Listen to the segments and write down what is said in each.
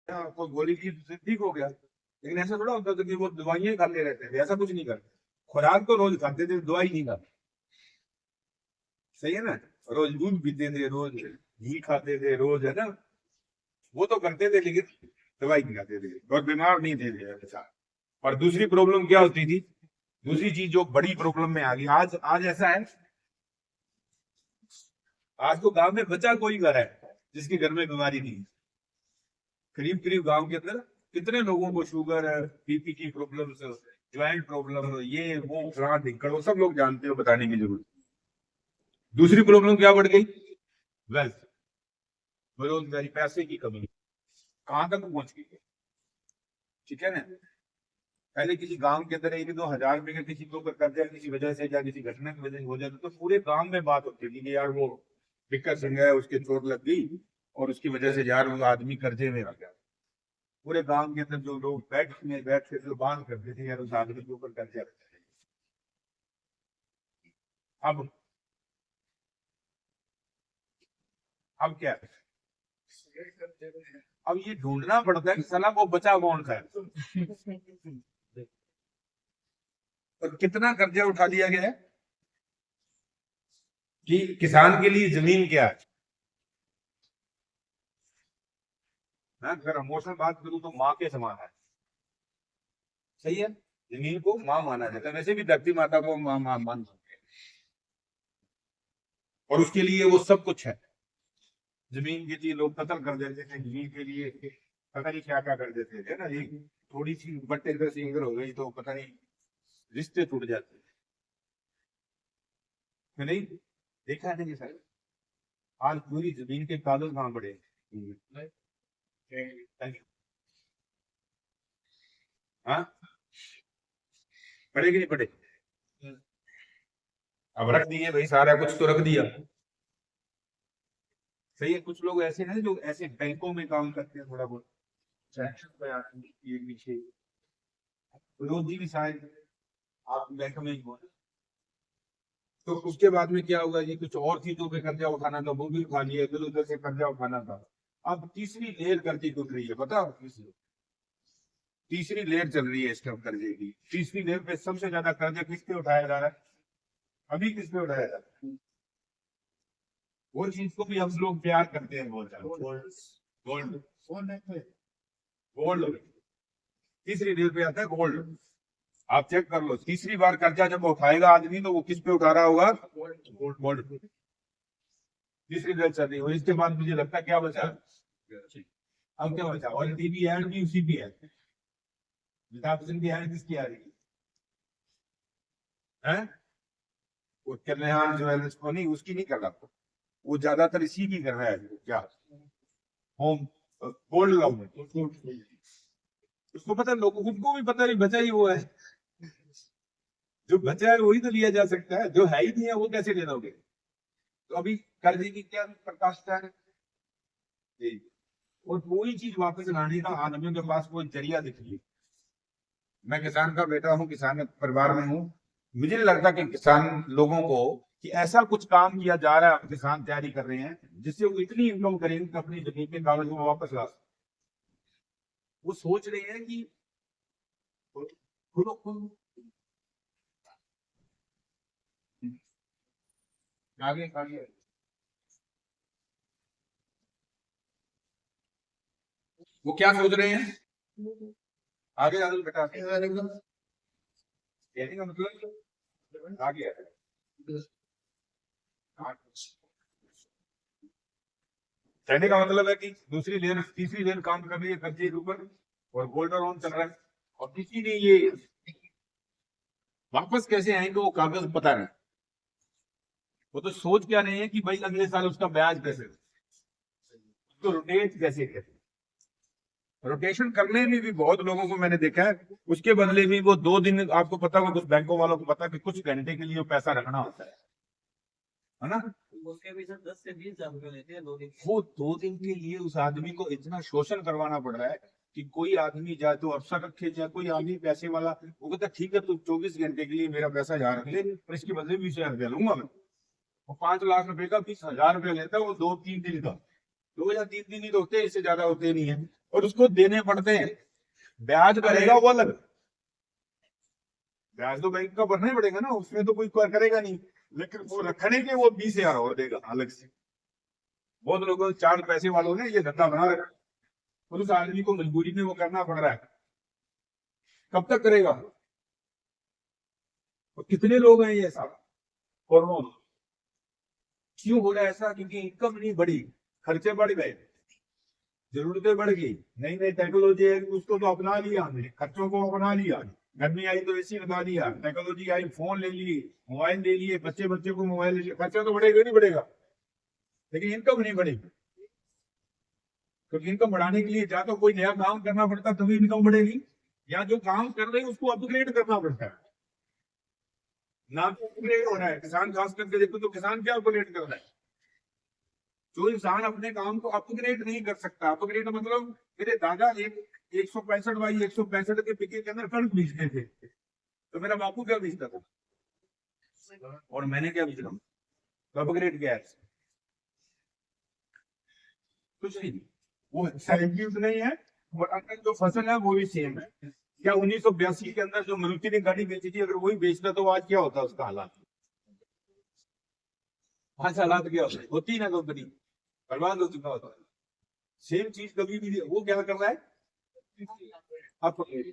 आपको गोली की तो ठीक हो गया, लेकिन ऐसा थोड़ा होता था कि वो दवाइयां खाते रहते थे, ऐसा कुछ नहीं करते। खुराक तो रोज खाते थे, दवाई नहीं खाते। सही है ना। रोज दूध पीते थे, रोज घी खाते थे, रोज, है ना। वो तो करते थे, लेकिन दवाई नहीं खाते थे और बीमार नहीं थे ऐसा। और दूसरी प्रॉब्लम क्या होती थी, दूसरी चीज जो बड़ी प्रॉब्लम में आ गई आज, आज ऐसा है, आज तो गांव में बचा कोई घर है जिसके घर में बीमारी नहीं है। करीब करीब गांव के अंदर कितने लोगों को शुगर है, बीपी की प्रॉब्लम, ज्वाइंट प्रॉब्लम, ये वो फलाना ढिक्कड़, वो सब लोग जानते हो, बताने की जरूरत। दूसरी प्रॉब्लम क्या बढ़ गई, वेल्थ, बेरोजगारी, पैसे की कमी कहां तक पहुंच गई है। ठीक है ना। पहले किसी गांव के अंदर 1-2 हजार रुपए का किसी के ऊपर कर्जा किसी वजह से या किसी घटना की वजह से हो जाता तो पूरे गांव में बात होती थी कि यार वो बिक्कर सिंह है, उसके चोट लग गई और उसकी वजह से यार वो आदमी कर्जे में आ गया। पूरे गांव के अंदर जो लोग बैठ के जो बात करते थे यार उस आदमी के ऊपर कर्जा रखते थे। अब अब क्या है? अब ये ढूंढना पड़ता है कि साला वो बचा कौन सा है और कितना कर्जा उठा लिया गया है। कि किसान के लिए जमीन क्या है। मैं अगर इमोशनल बात करूं तो माँ के समान है। सही है। जमीन को माँ माना जाता है, वैसे भी धरती माता को माँ माँ मान सकते हैं। और उसके लिए वो सब कुछ है। जमीन के लिए लोग कत्ल कर देते थे, जमीन के लिए पता नहीं क्या क्या कर देते थे ना। एक थोड़ी सी बट्टे इधर से इधर हो गई तो पता नहीं रिश्ते टूट जाते थे। नहीं देखा है नहीं सर। आज पूरी जमीन के कागज कहाँ पड़े। हाँ, पड़े कि नहीं पड़े। अब रख दिए भाई, सारा कुछ तो रख दिया। सही है। कुछ लोग ऐसे हैं जो ऐसे बैंकों में काम करते हैं, थोड़ा बहुत ट्रांजेक्शन में आते हैं, ये पीछे फिरोज जी भी शायद आप बैंक में ही हो। तो उसके बाद में क्या होगा जी, कुछ और चीजों पे कर्जा उठाना था वो भी उठा लिया, इधर उधर से कर्जा उठाना था। अब तीसरी लेयर कर्जे टूट रही है, पता है? तीसरी लेयर चल रही है इस टाइम कर्जे की। तीसरी लेयर पे सबसे ज्यादा कर्जा किस पे उठाया जा रहा है, अभी किस पे उठाया जा रहा है। वो चीज को भी हम लोग प्यार करते हैं बहुत ज्यादा, गोल्ड। गोल्ड तीसरी लेयर पे आता है, गोल्ड। आप चेक कर लो, तीसरी बार कर्जा जब उठाएगा आदमी तो वो किस पे उठा रहा होगा, गोल्ड। तीसरी लेयर चल रही है। और इसके बाद मुझे लगता है क्या बचा, अब क्या बचा, और टीवी एड भी उसी भी है। अमिताभ बच्चन की एड किसकी आ रही है, वो कल्याण ज्वेलर्स को नहीं, उसकी नहीं कर रहा, वो ज्यादातर इसी की कर रहा है क्या, होम गोल्ड लोन। उसको पता, लोगों को भी पता नहीं बचा ही वो है। जो बचा है वही तो लिया जा सकता है, जो है ही नहीं है वो कैसे ले लोगे। तो अभी कर्जे की क्या प्रकाशता है जी। और कोई चीज वापस लाने का आदमियों के पास कोई जरिया दिख रही है। मैं किसान का बेटा हूँ, किसान परिवार में हूँ। मुझे नहीं लगता कि किसान लोगों को कि ऐसा कुछ काम किया जा रहा है, किसान तैयारी कर रहे हैं जिससे वो इतनी इनकम करेंगे कि अपनी जमीन के कागज को वापस ला सकें। वो सोच रहे हैं कि खुद आगे आगे वो क्या सोच रहे हैं, आगे आगे बेटा कहने का मतलब आगे है। कहने का मतलब है कि दूसरी लेन तीसरी लेन काम कर रही है कर्जे के ऊपर और गोल्ड लोन चल रहा है। और किसी ने ये वापस कैसे आएंगे वो कागज पता नहीं। वो तो सोच क्या रहे हैं कि भाई अगले साल उसका ब्याज कैसे, उसको रोटेट कैसे करें। रोटेशन करने में भी बहुत लोगों को मैंने देखा है, उसके बदले में वो 2 दिन, आपको पता होगा कुछ बैंकों वालों को पता है कि कुछ घंटे के लिए वो पैसा रखना होता है ना। उसके भी सर 10 से 20 हजार लेते हैं 2 दिन। वो 2 दिन के लिए उस आदमी को इतना शोषण करवाना पड़ रहा है कि कोई आदमी जाए तो अफसर रखे, जाए कोई आदमी पैसे वाला, वो कहता ठीक है तू 24 घंटे के लिए मेरा पैसा यहाँ रख ले, पर इसके बदले 20 हजार रुपया लूंगा मैं। वो 5 लाख रुपए का 20 हजार रुपया लेता है, वो 2-3 दिन का। 2 या 3 दिन ही तो होते हैं, इससे ज्यादा होते नहीं है। और उसको देने पड़ते हैं। ब्याज भरेगा वो अलग, ब्याज तो बैंक का भरना ही पड़ेगा ना, उसमें तो कोई करेगा नहीं, लेकिन वो रखने के वो 20,000 और देगा अलग से। बहुत लोगों, 4 पैसे वालों ने ये धंधा बना रखा, और उस आदमी को मजबूरी में वो करना पड़ रहा है। कब तक करेगा? और कितने लोग हैं ये सब? और क्यों हो रहा है ऐसा? क्योंकि इनकम नहीं बढ़ी, खर्चे बढ़ गए, जरूरतें बढ़ गई, नई नई टेक्नोलॉजी है, उसको तो अपना लिया हमने, खर्चों को अपना लिया। गर्मी आई तो एसी लगा दिया, टेक्नोलॉजी आई, फोन ले लिए, मोबाइल ले लिए, बच्चे को मोबाइल ले लिए, खर्चा तो बढ़ेगा नहीं बढ़ेगा, लेकिन इनकम नहीं बढ़ेगी। क्योंकि इनकम बढ़ाने के लिए या तो कोई नया काम करना पड़ता तभी इनकम बढ़ेगी, या जो काम कर रहे हैं उसको अपग्रेड करना पड़ता है। ना तो अपग्रेड हो रहा है, किसान खास करके देखो तो किसान क्या अपग्रेड कर रहा है? जो इंसान अपने काम को अपग्रेड नहीं कर सकता, अपग्रेड मतलब मेरे दादा एक 165 बाई 165 के पिके के अंदर कणक बीजते थे, तो मेरा बापू क्या बीजता था और मैंने क्या बीज रहा हूँ, तो अपग्रेड क्या है? कुछ नहीं, वो सेलेक्टिव नहीं है, और अंदर जो फसल है वो भी सेम है। क्या 1982 के अंदर जो मारुति ने गाड़ी बेची थी, अगर वही बेचता तो आज क्या होता उसका हालात? आज हालात क्या होता है? होती ना कंपनी बर्बाद हो चुका होता है। सेम चीज कभी भी वो क्या कर रहा है, अपग्रेड,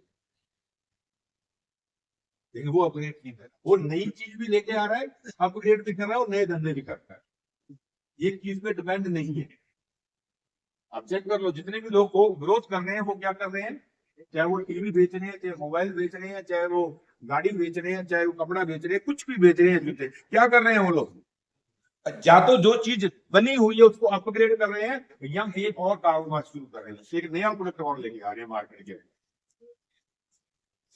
लेकिन वो अपग्रेड नहीं कर, वो नई चीज भी लेके आ रहा है, अपग्रेड भी कर रहा है और नए धंधे भी करता है। ये चीज पे डिपेंड नहीं है। आप चेक कर लो, जितने भी लोग को ग्रोथ कर रहे हैं वो क्या कर रहे हैं, चाहे वो टीवी बेच रहे हैं, चाहे मोबाइल बेच रहे हैं, चाहे वो गाड़ी बेच रहे हैं, चाहे वो कपड़ा बेच रहे हैं, कुछ भी बेच रहे हैं, जूते, क्या कर रहे हैं वो लोग? या तो जो चीज बनी हुई है उसको अपग्रेड कर रहे हैं, या एक और कारोबार शुरू कर रहे हैं, एक नया प्रोडक्ट और लेके आ रहे हैं मार्केट के।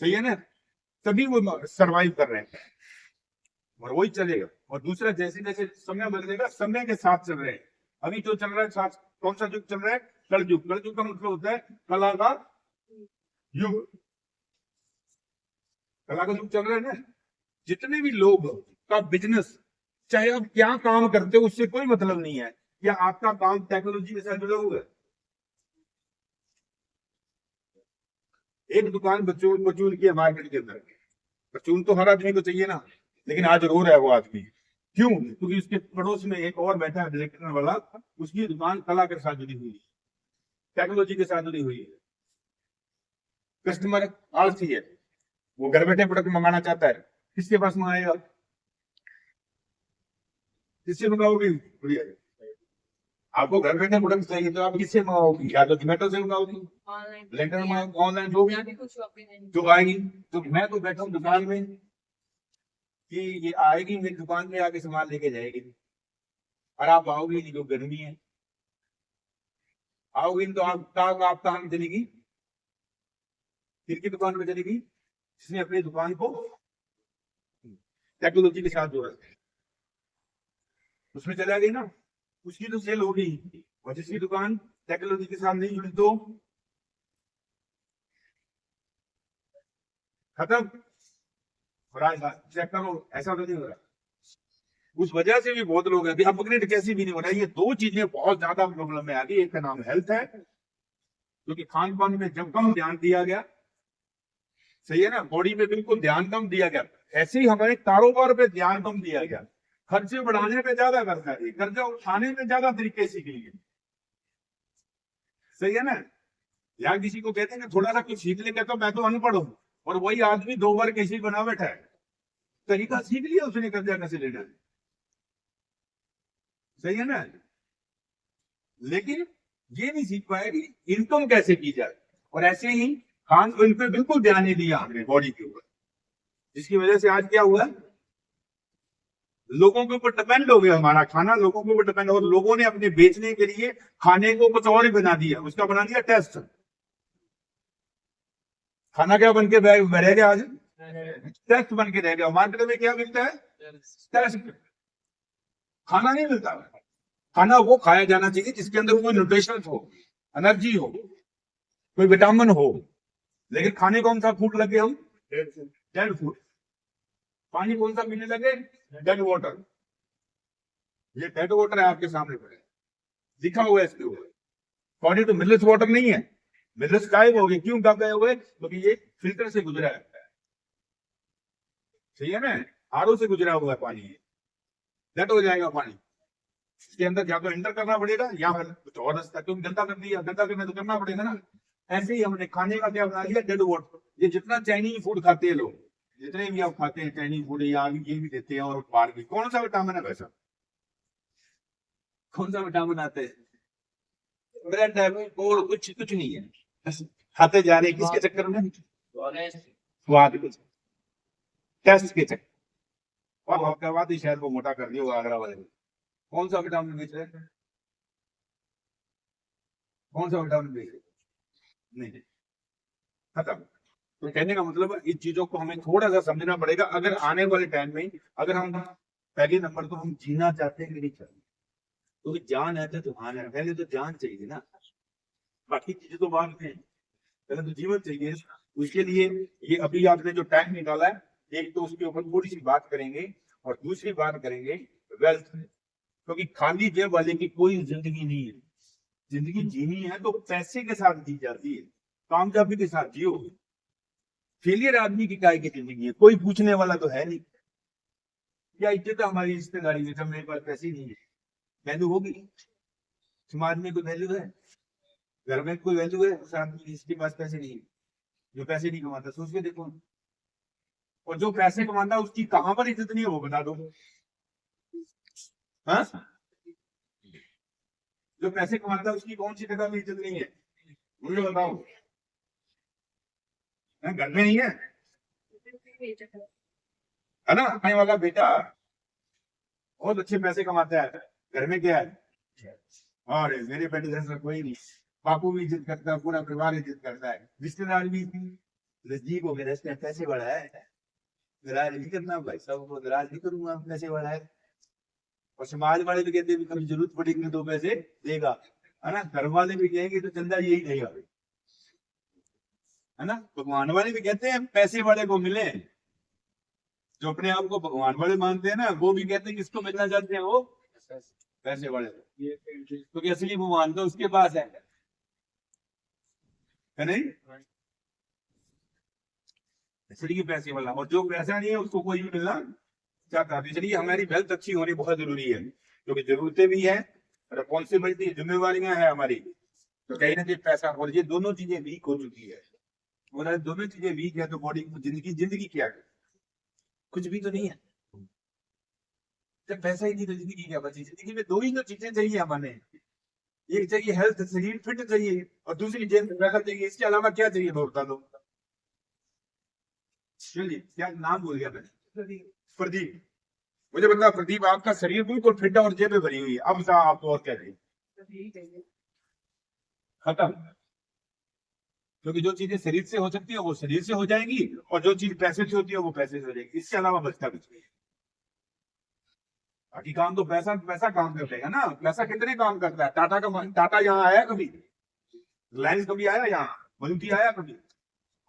सही है ना? तभी वो सरवाइव कर रहे हैं, और वही चलेगा। और दूसरा, जैसे जैसे समय बदलेगा, समय के साथ चल रहे हैं। अभी जो चल रहा है साथ, कौन सा युग चल रहा है? कलयुग। कलयुग का मतलब होता है कला का युग, कला का युग चल रहा है ना। जितने भी लोग का बिजनेस, चाहे आप क्या काम करते हो उससे कोई मतलब नहीं है, या आपका काम टेक्नोलॉजी के साथ जुड़ा हुआ है। एक दुकान परचून की है मार्केट के अंदर, परचून तो हर आदमी को चाहिए ना, लेकिन आज रो रहा है वो आदमी। क्यों? क्योंकि उसके पड़ोस में एक और बैठा है इलेक्ट्रिकल वाला, उसकी दुकान कला के साथ जुड़ी हुई है, टेक्नोलॉजी के साथ जुड़ी हुई है। कस्टमर आलसी है, वो घर बैठे प्रोडक्ट मंगाना चाहता है, किसके पास मंगाएगा? किससे मंगाओगे? आपको घर बैठे प्रोडक्ट चाहिए तो आप किससे मंगाओगी? या तो जोमेटो से मंगाओगी, ब्लेंडर मंगाओगी, ऑनलाइन जो भी जो आएगी। तो मैं तो बैठा हूँ दुकान में कि ये आएगी मेरी दुकान में आके सामान लेके जाएगी, और आप आओगे नहीं, तो गर्मी है, आओगे तो आप कहाँ चलेगी? किसकी दुकान में चलेगी? जिसने अपनी दुकान को टेक्नोलॉजी के साथ जोड़ा, उसमें चला गई ना, उसकी तो सेल होगी। और जिसकी दुकान टेक्नोलॉजी के साथ नहीं जुड़ी तो खत्म। चेक करो, ऐसा तो नहीं हो रहा। उस वजह से भी बहुत लोग हैं, अपग्रेड कैसे भी नहीं हो रहा है। ये दो चीजें बहुत ज्यादा प्रॉब्लम में आ गई। एक का नाम हेल्थ है, क्योंकि खान पान में जब कम ध्यान दिया गया, सही है ना, बॉडी पे बिल्कुल ध्यान कम दिया गया, ऐसे ही हमारे कारोबार पे ध्यान कम दिया गया। खर्चे बढ़ाने पे ज्यादा करना है, कर्जा उठाने में ज्यादा तरीके सीख लिए, सही है ना। या किसी को कहते हैं थोड़ा सा कुछ सीख लेंगे, तो मैं तो अनपढ़ हूं, और वही आदमी 2 बार कैसे बना बैठा है, तरीका सीख लिया उसने कर्जा कैसे लेना है, सही है ना। लेकिन ये नहीं सीख पाया कि इनकम कैसे की जाए। और ऐसे ही खान इन पे बिल्कुल ध्यान नहीं दिया हमने बॉडी के ऊपर, जिसकी वजह से आज क्या हुआ, लोगों के ऊपर डिपेंड हो गया हमारा खाना, लोगों के ऊपर डिपेंड, और लोगों ने अपने बेचने के लिए खाने को कुछ और ही बना दिया, उसका बना दिया टेस्ट। खाना क्या बन के रह गया आज? टेस्ट बन के रह गया। मार्केट में क्या मिलता है? टेस्ट। खाना नहीं मिलता। खाना वो खाया जाना चाहिए जिसके अंदर कोई न्यूट्रिशन हो, एनर्जी हो, कोई विटामिन हो। लेकिन खाने कौन सा फूड लगे हम? Dead food. पानी कौन सा पीने लगे? Dead water. ये डेड वाटर है आपके सामने पड़े, लिखा हुआ है इसके ऊपर, अकॉर्डिंग टू मिनरल्स वाटर नहीं है, मिनरल्स गायब हो गए। क्यों गए हुए? क्योंकि ये फिल्टर से गुजरा है, सही है ना, आरओ से गुजरा हुआ है पानी, लेट हो जाएगा पानी। इसके अंदर या तो एंटर करना पड़ेगा या फिर कुछ और रास्ता, क्योंकि गंदा कर दिया, गंदा करना तो करना पड़ेगा ना। ऐसे ही हमने खाने का क्या बना दिया, डेड वाटर। ये जितना चाइनीज फूड खाते हैं लोग, जितने भी आप खाते हैं चाइनीज फूड, या ये भी देते हैं और बाहर भी, कौन सा विटामिन है वैसा, कौन सा विटामिन आता है? ब्रेड है और कुछ कुछ नहीं है, बस खाते जा रहे हैं। किसके चक्कर में? स्वाद के, टेस्ट के चक्कर। और आपका बात ही शहर को मोटा कर दिया होगा आगरा वाले ने। कौन सा विटामिन बेच रहे हैं? कौन सा विटामिन बेच रहे हैं? नहीं, खत्म। तो कहने का मतलब है, इन चीजों को हमें थोड़ा सा समझना पड़ेगा। अगर आने वाले टाइम में, अगर हम पहले नंबर तो हम जीना चाहते हैं कि नहीं चाहते, क्योंकि जान है तो जहान है, पहले तो जान चाहिए ना, बाकी चीजें तो बाद में, पहले तो जीवन चाहिए। उसके लिए ये अभी आपने जो टाइम निकाला है, एक तो उसके ऊपर थोड़ी सी बात करेंगे, और दूसरी बात करेंगे वेल्थ, क्योंकि खाली जेब वाले की कोई जिंदगी नहीं है। जिंदगी जीनी है तो पैसे के साथ जी जाती है, कामयाबी के साथ जियो। फेलियर आदमी की काय की जिंदगी है, कोई पूछने वाला तो है नहीं। क्या इज्जत है हमारी रिश्तेदारी में जब मेरे पास पैसे नहीं है? वैल्यू होगी? समाज में कोई वैल्यू है? घर में कोई वैल्यू है उस आदमी की जिसके पास पैसे नहीं है, जो पैसे नहीं कमाता? सोच के देखो। और जो पैसे कमाता है उसकी कहां पर इज्जत नहीं है, वो बता दो। हाँ, जो पैसे कमाता है उसकी कौन सी जगह में इज्जत नहीं है, मुझे बताओ। घर में नहीं है? है ना, अपने वाला बेटा बहुत अच्छे पैसे कमाता है, घर में क्या है? और मेरे बेटे जैसा कोई नहीं। बापू भी इज्जत करता है, पूरा परिवार इज्जत करता है, रिश्तेदार भी नजदीक हो गए, रिश्ते पैसे बढ़ा है। नाराज नहीं करना भाई साहब को, नाराज नहीं करूंगा, पैसे बढ़ा है। और समाज वाले भी कहते हैं कभी जरूरत पड़ेगी तो पैसे देगा, है ना। घर वाले भी कहेंगे तो चंदा यही देगा, है ना। भगवान वाले भी कहते हैं पैसे वाले को मिले। जो अपने आप को भगवान वाले मानते हैं ना, वो भी कहते हैं किसको मिलना चाहते हैं, वो पैसे वाले। क्योंकि असली भगवान तो उसके पास है नहीं, इसलिए पैसे वाला। और जो पैसा नहीं है उसको कोई भी मिलना चाहता है। इसलिए हमारी वेल्थ अच्छी होनी बहुत जरूरी है, क्योंकि जरूरतें भी है, रिस्पॉन्सिबिलिटी, जिम्मेवारियां हैं हमारी। तो कहीं ना कहीं पैसा, और ये दोनों चीजें वीक हो चुकी है। और दोनों चीजें वीक है तो बॉडी, जिंदगी जिंदगी क्या है? कुछ भी तो नहीं है। जब पैसा ही नहीं तो जिंदगी क्या बची? जिंदगी में दो ही तो चीजें चाहिए हमारे, एक चाहिए हेल्थ, शरीर फिट चाहिए, और दूसरी जेब में पैसा चाहिए। इसके अलावा क्या चाहिए, मैं बता दो। चलिए, क्या नाम बोल गया मैं? प्रदीप। मुझे बता प्रदीप, आपका शरीर बिल्कुल फिट है और जेबें भरी हुई है, अब बताओ आपको और क्या चाहिए? खत्म। क्योंकि जो चीजें शरीर से हो सकती है वो शरीर से हो जाएंगी, और जो चीज पैसे से होती है वो पैसे से हो जाएगी। इसके अलावा बचता कुछ नहीं। बाकी काम तो पैसा, पैसा काम कर लेगा ना। पैसा कितने काम करता है? टाटा यहाँ आया कभी? रिलायंस कभी आया यहाँ? मारुति आया कभी?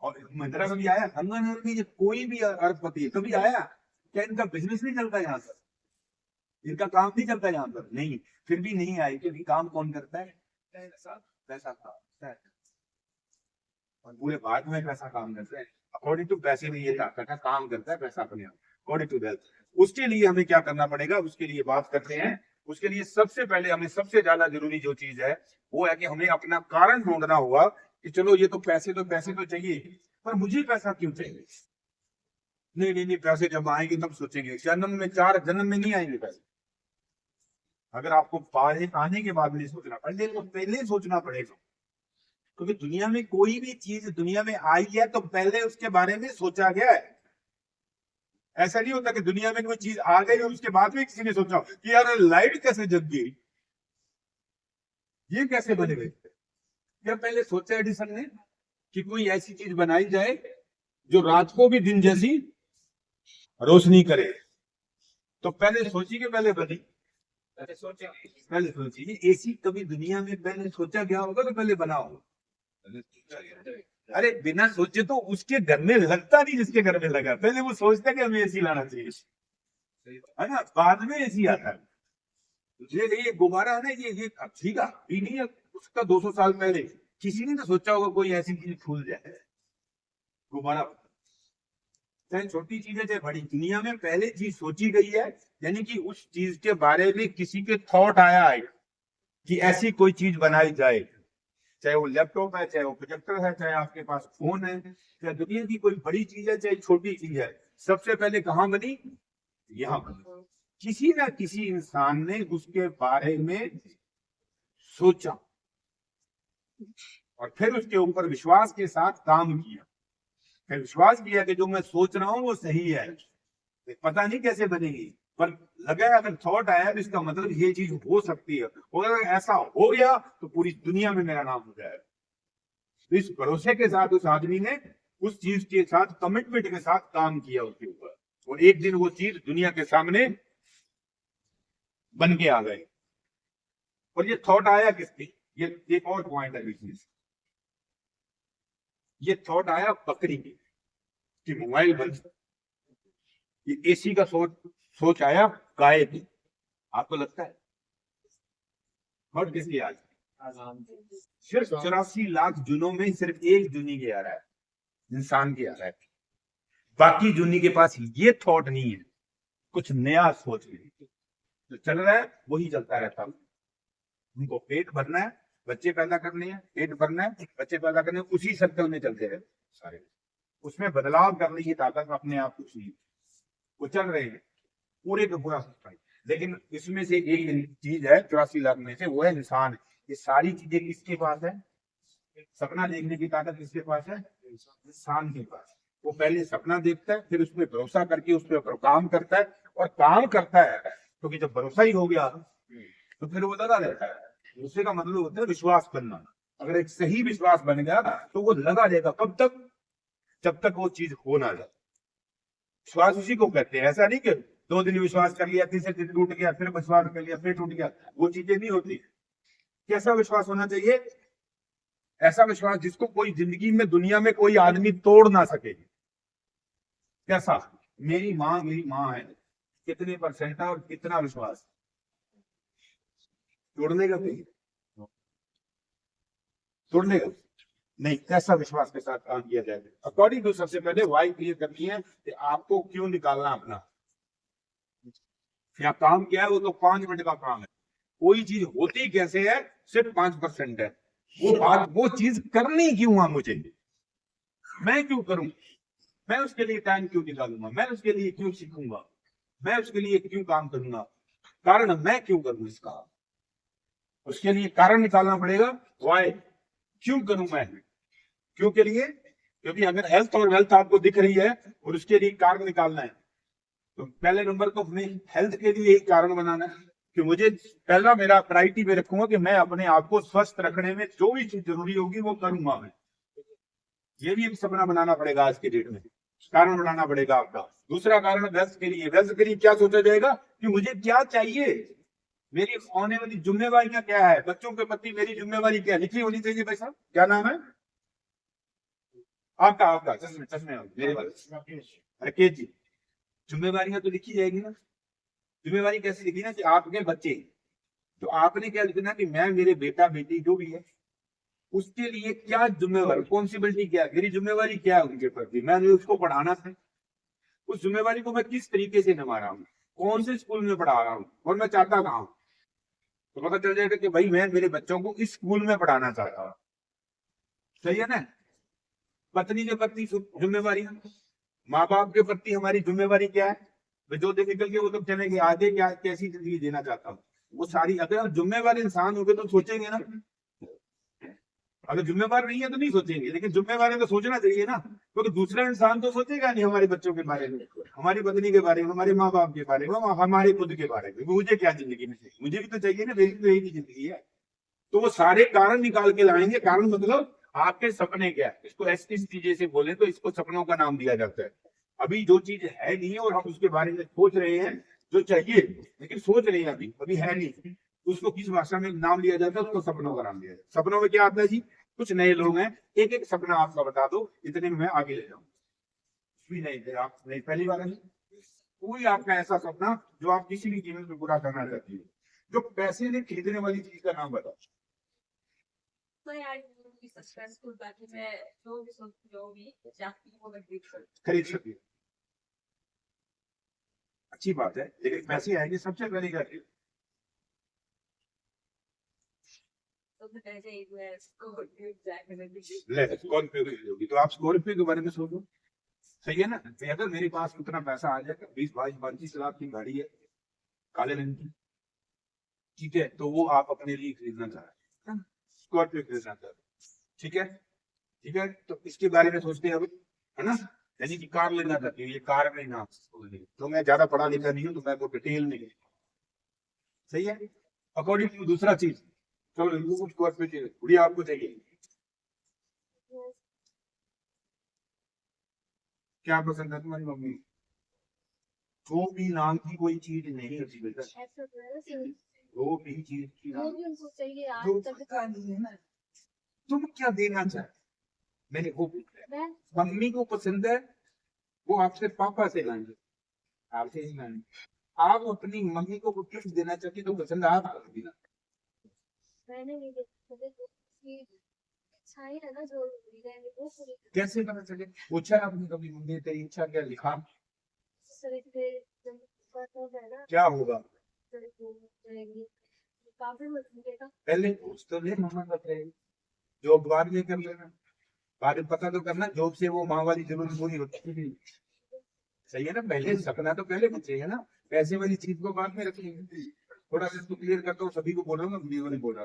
और महिंद्रा कभी आया? अंगन कोई भी अरबपति कभी आया? क्या इनका बिजनेस नहीं चलता यहाँ पर? इनका काम नहीं चलता यहाँ पर? नहीं। फिर भी नहीं आए, क्योंकि काम कौन करता है? पैसा। पैसा काम, और पूरे भारत में पैसा काम करता है। अकॉर्डिंग टू पैसे में ये ताकत है, काम करता है पैसा अपने आप, अकॉर्डिंग टू वेल्थ। उसके लिए हमें क्या करना पड़ेगा, उसके लिए बात करते हैं। उसके लिए सबसे पहले हमें सबसे ज्यादा जरूरी जो चीज है, वो है कि हमें अपना कारण ढूंढना होगा कि चलो ये तो पैसे तो चाहिए, पर मुझे पैसा क्यों चाहिए? नहीं नहीं नहीं, पैसे जब आएंगे तब सोचेंगे। जन्म में, 4 जन्म में नहीं आएंगे पैसे। अगर आपको आने के बाद नहीं सोचना, पहले सोचना पड़ेगा। क्योंकि दुनिया में कोई भी चीज दुनिया में आई है तो पहले उसके बारे में सोचा गया है। ऐसा नहीं होता कि दुनिया में कोई चीज आ गई और उसके बाद में किसी ने सोचा कि यार लाइट कैसे जग गई, ये कैसे बने गई। क्या पहले सोचा एडिसन ने कि कोई ऐसी चीज बनाई जाए जो रात को भी दिन जैसी रोशनी करे? तो पहले सोची कि पहले बनी? पहले सोची। एसी कभी दुनिया में पहले सोचा गया होगा तो पहले बना होगा? अरे बिना सोचे तो उसके घर में लगता नहीं जिसके घर में लगा, पहले वो सोचता कि हमें एसी लाना चाहिए, है ना, बाद में एसी आता है। ये गुब्बारा है ना, ये ठीक है, नहीं है उसका 200 साल पहले किसी ने तो सोचा होगा कोई ऐसी चीज फूल जाए, गुब्बारा, चाहे छोटी चीज है चाहे बड़ी, दुनिया में पहले चीज सोची गई है, यानी कि उस चीज के बारे में किसी के थॉट आया है कि ऐसी कोई चीज बनाई जाए, चाहे वो लैपटॉप है, चाहे वो प्रोजेक्टर है, चाहे आपके पास फोन है, चाहे दुनिया की कोई बड़ी चीज है चाहे छोटी चीज है, सबसे पहले कहाँ बनी? यहाँ बनी। किसी ना किसी इंसान ने उसके बारे में सोचा और फिर उसके ऊपर विश्वास के साथ काम किया, फिर विश्वास किया कि जो मैं सोच रहा हूं वो सही है, पता नहीं कैसे बनेगी, पर लगा अगर थॉट आया तो इसका मतलब ये चीज हो सकती है, और अगर ऐसा हो गया तो पूरी दुनिया में मेरा नाम हो जाएगा। तो इस भरोसे के साथ उस आदमी ने उस चीज के साथ कमिटमेंट के साथ काम किया उसके ऊपर, और एक दिन वो चीज दुनिया के सामने बन के आ गई। और ये थॉट आया किसकी? ये एक और पॉइंट है बिजनेस, ये थॉट आया बकरी की कि मोबाइल बन सकता, ये एसी का सोच आया गाय की। आपको लगता है थॉट किसकी आज? सिर्फ 84 लाख जुनों में सिर्फ एक जुनी के आ रहा है, इंसान के आ रहा है, बाकी जुनी के पास ये थॉट नहीं है, कुछ नया सोच नहीं, जो चल रहा है वही चलता रहता है। उनको पेट भरना है, बच्चे पैदा करने हैं, पेट भरना है, बच्चे पैदा करने हैं, उसी सर्कल में चलते रहे सारे, उसमें बदलाव करने की ताकत अपने आप कुछ नहीं, वो चल रहे हैं पूरे का पूरा सिस्टम। लेकिन इसमें से एक चीज है 84 लाख में से, वो है इंसान। ये सारी चीजें किसके पास है? सपना देखने की ताकत किसके पास है? इंसान के पास। वो पहले सपना देखता है, फिर उस पर भरोसा करके उस पर काम करता है, और काम करता है क्योंकि जब भरोसा ही हो गया तो फिर वो लगा रहता है। दूसरे का मतलब होता है विश्वास बनना। अगर एक सही विश्वास बन गया तो वो लगा रहेगा, कब तक? जब तक वो चीज हो ना जाए। विश्वास उसी को कहते हैं, ऐसा नहीं कि 2 दिन विश्वास कर लिया, तीसरे दिन टूट गया, फिर विश्वास कर लिया, फिर टूट गया, वो चीजें नहीं होती। कैसा विश्वास होना चाहिए? ऐसा विश्वास जिसको कोई जिंदगी में दुनिया में कोई आदमी तोड़ ना सके। कैसा? मेरी माँ है, कितने परसेंट और कितना विश्वास? तोड़ने का कोई, तोड़ने का नहीं, कैसा विश्वास के साथ काम किया जाए। अकॉर्डिंग टू सबसे पहले वाई क्लियर करनी है कि आपको क्यों निकालना अपना, या काम क्या है, वो तो 5 मिनट का काम है। कोई चीज होती कैसे है, सिर्फ 5% है। वो बात, वो चीज करनी क्यों है मुझे, मैं क्यों करूं, मैं उसके लिए टाइम क्यों निकालूंगा, मैं उसके लिए क्यों सीखूंगा, मैं उसके लिए क्यों काम करूंगा, कारण मैं क्यों करूं इसका, उसके लिए कारण निकालना पड़ेगा। वाई, क्यों करूं मैं, क्यों के लिए? क्योंकि अगर हेल्थ और वेल्थ आपको दिख रही है और उसके लिए कारण निकालना है, तो पहले नंबर को अपने हेल्थ के लिए एक कारण बनाना है कि मुझे पहला, मेरा प्रायोरिटी में रखूंगा कि मैं अपने आप को स्वस्थ रखने में जो भी चीज जरूरी होगी वो करूंगा मैं। ये भी एक सपना बनाना पड़ेगा आज के डेट में, कारण बनाना पड़ेगा आपका। दूसरा कारण वेल्थ के लिए, वेल्थ के लिए क्या सोचा जाएगा कि मुझे क्या चाहिए, मेरी आने वाली जिम्मेवारियां क्या है, बच्चों के प्रति मेरी जिम्मेवारी क्या लिखी होनी चाहिए। भाई साहब क्या नाम है आपका? आपका चश्मे, चश्मे मेरे वाले राकेश जी। जिम्मेवारियां तो लिखी जाएगी ना। जिम्मेवारी कैसे लिखी ना कि आपके बच्चे, तो आपने क्या लिखना कि मैं, मेरे बेटा बेटी जो भी है उसके लिए क्या जिम्मेवारी, रिस्पॉन्सिबिलिटी क्या है, मेरी जिम्मेवारी क्या है उनके प्रति, मैंने उसको पढ़ाना था, उस जिम्मेवारी को मैं किस तरीके से निभा रहा हूँ, कौन से स्कूल में पढ़ा रहा हूँ, और मैं चाहता कहाँ हूँ। तो पता चल जाएगा कि भाई मैं मेरे बच्चों को इस स्कूल में पढ़ाना चाहता हूँ। सही है ना? पत्नी के प्रति जिम्मेवारी, माँ बाप के प्रति हमारी जिम्मेवारी क्या है, जो दिन निकल के वो तो चलेंगे, आगे क्या कैसी जिंदगी जीना चाहता हूँ, वो सारी। अगर हम जिम्मेवार इंसान हो गए तो सोचेंगे ना, अगर जिम्मेवार नहीं है तो नहीं सोचेंगे, लेकिन जिम्मेवार है तो सोचना चाहिए ना, क्योंकि दूसरा इंसान तो सोचेगा नहीं हमारे बच्चों के बारे में, हमारी पत्नी के बारे में, हमारे माँ बाप के बारे में, हमारे खुद के बारे में, मुझे क्या जिंदगी में चाहिए, मुझे भी तो चाहिए ना, मेरी तो यही जिंदगी है। तो वो सारे कारण निकाल के लाएंगे। कारण मतलब आपके सपने क्या है, इसको ऐसी चीजें से बोले तो इसको सपनों का नाम दिया जाता है। अभी जो चीज है नहीं है और हम उसके बारे में सोच रहे हैं, जो चाहिए लेकिन सोच रहे हैं अभी अभी है नहीं, उसको किस भाषा में नाम लिया जाता है, उसको सपनों का नाम दिया जाता है। सपनों में क्या आता है जी? कुछ नए लोग हैं, एक एक सपना आपका बता दो, इतने में मैं आगे ले जाऊँ। भी नहीं, आप नहीं, पहली बार नहीं, कोई आपका ऐसा सपना जो आप किसी भी कीमत में पूरा करना चाहती है, जो पैसे से खरीदने वाली चीज का नाम बताओ। be successful ताकि मैं जो भी चाहती हूँ वो मैं खरीद सकती हूँ। अच्छी बात है, लेकिन पैसे आएंगे सबसे पहले क्या करें? स्कॉर्पियो तो आप स्कॉर्पियो के बारे में सोचो, सही है ना? तो अगर मेरे पास उतना पैसा आ जाएगा, 20-22-25 लाख की गाड़ी है काले रंग की, ठीक है, तो वो आप अपने लिए खरीदना चाह रहे हैं, स्कॉर्पियो खरीदना चाह रहे हैं, ठीक है, ठीक है, तो इसके बारे में सोचते हैं अभी, है ना? यानी कि कार लेना चाहती है, ये कार में ना, तो मैं ज्यादा पढ़ा लिखा नहीं हूँ, तो मैं वो डिटेल नहीं, सही है। अकॉर्डिंग टू दूसरा चीज, चलो इनको कुछ स्कॉर्पियो चाहिए, गुड़िया आपको चाहिए क्या पसंद है तुम्हारी मम्मी? जो भी नाम की कोई चीज नहीं होती बेटा, जो भी चीज की नाम जो है ना, तुम क्या देना चाहे, मैंने वो पूछा है। मम्मी को पसंद है, वो आपसे पापा से लाएंगे, आपसे नहीं लाएंगे। आप अपनी मम्मी को गिफ्ट देना चाहती तो पसंद आप करोगी ना? कैसे पता चले? पूछा आपने कभी मम्मी तेरी इच्छा क्या, लिखा क्या होगा? पहले पूछ तो ले, मम्मा बताएगी, जॉब बाद में कर लेना, बाद में पता तो करना, जॉब से वो माँ वाली जरूरत पूरी होती है, सही है ना? पहले सपना तो पहले पूछेगा ना, पैसे वाली चीज को बाद में रखेंगे। थोड़ा सा इसको क्लियर करता हूँ, सभी को बोल रहा हूँ, वीडियो नहीं बोल रहा,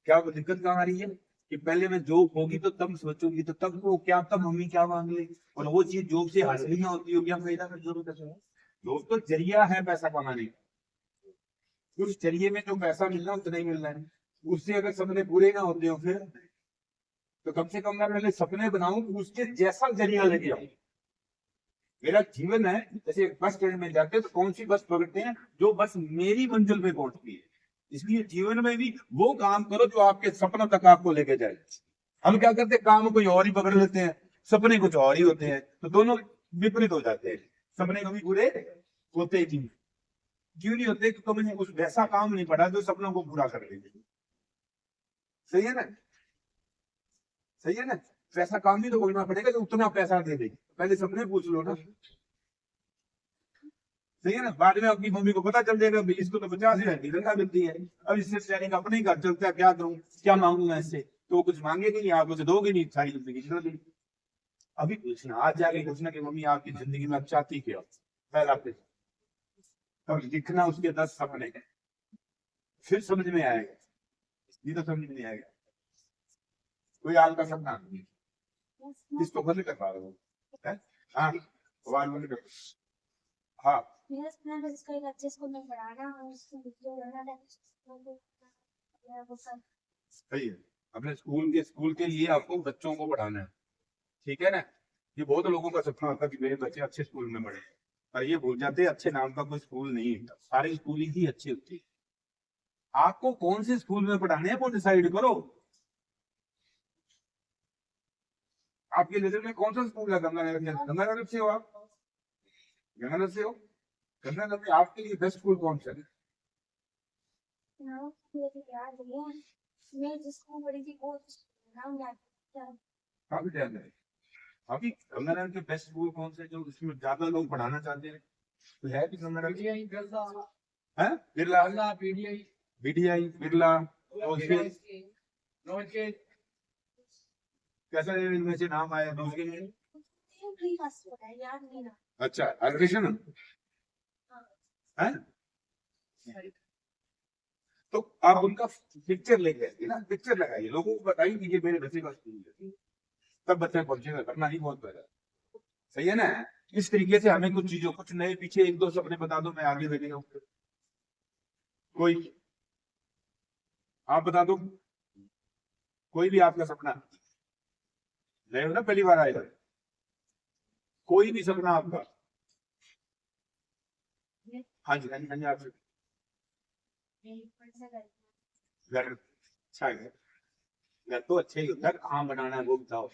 क्या वो दिक्कत कहाँ आ रही है कि पहले मैं जॉब होगी तो तब सोचूंगी, तो तब वो क्या, तब मम्मी क्या मांग लेगी, और वो चीज जॉब से हासिल ही ना होती होगी, क्या फायदा फिर जॉब का? जॉब तो जरिया है पैसा कमाने का, उस जरिए में जो पैसा मिलना उतना ही मिलना है, उससे अगर सपने पूरे ना होते हो फिर, तो कम से कम मैं पहले सपने बनाऊं, उसके जैसा जरिया लेके आऊं। मेरा जीवन है जैसे बस स्टैंड में जाते हैं तो कौन सी बस पकड़ते हैं, जो बस मेरी मंजिल पे पहुंचती है, इसलिए जीवन में भी वो काम करो जो आपके सपनों तक आपको लेके जाए। हम क्या करते हैं, काम कोई और ही पकड़ लेते हैं, सपने कुछ और ही होते हैं, तो दोनों विपरीत हो जाते हैं, सपने कभी पूरे होते ही नहीं। क्यों नहीं होते? क्योंकि मैंने कुछ वैसा काम नहीं पड़ा जो सपनों को पूरा कर देंगे, सही है ना? सही है ना? वैसा काम भी तो करना पड़ेगा जो उतना पैसा दे दे, पहले सपने पूछ लो ना, सही है ना? बाद में अपनी मम्मी को पता चल जाएगा भाई इसको तो 50,000 की तनख्वाह मिलती है, अब इससे जाने का अपने ही घर चलता है, क्या करूं, क्या मांगू मैं इससे, तो कुछ मांगेगी नहीं, आप उसे दोगे नहीं, सारी जिंदगी चल रही। अभी पूछना, आज जाके पूछना कि मम्मी आपकी जिंदगी में आप चाहती क्या हो, पहला प्रश्न, तब लिखना उसके 10 सपने, फिर समझ में आएगा, ये तो समझ में नहीं आएगा। कोई आपका सपना इसको बंद कर पा रहे हो? हाँ, सवाल बंद कर, हाँ मेरा सपना है इसको एक अच्छे स्कूल में पढ़ाना और उसको सही है। अपने स्कूल के लिए आपको बच्चों को पढ़ाना है, ठीक है ना? ये बहुत लोगों का सपना होता है कि मेरे बच्चे अच्छे स्कूल में पढ़े, पर ये भूल जाते हैं अच्छे नाम का कोई स्कूल नहीं है, सारे स्कूल ही अच्छे होते हैं। आपको कौन से स्कूल में पढ़ाने हैं वो डिसाइड करो। आपके नजर में कौन सा स्कूल है? गंगानगर से हो आप? गंगानगर से हो? गंगानगर में आपके लिए बेस्ट स्कूल कौन सा है? याद है मैं जिसको पढ़ी थी वो नाम याद काफी टाइम है। अभी गंगानगर के बेस्ट स्कूल कौन से जो इसमें ज्यादा लोग पढ़ाना चाहते हैं? तो है कि गंगानगर है बिरला, बीडीआई, बिरला, कैसा इनमें से नाम आया दूसरे में? याद नहीं ना। अच्छा, एजुकेशन है, तो आप उनका पिक्चर लेके आइए ना, पिक्चर लगाइए, लोगों को बताइए कि ये मेरे बच्चे का स्कूल है, तब बच्चे पहुंचेगा, करना ही बहुत पहले, सही है ना? इस तरीके से हमें कुछ चीजों, कुछ नए पीछे एक दो सपने बता दो, मैं आगे बढ़ेगा। कोई आप बता दो, कोई भी आपका सपना, नए हो ना, पहली बार आएगा, कोई भी सपना आपका। हाँ जी, हाँ जी, हाँ जी, आपसे घर, अच्छा है, घर तो अच्छे ही होता है, कहाँ बनाना है वो बताओ।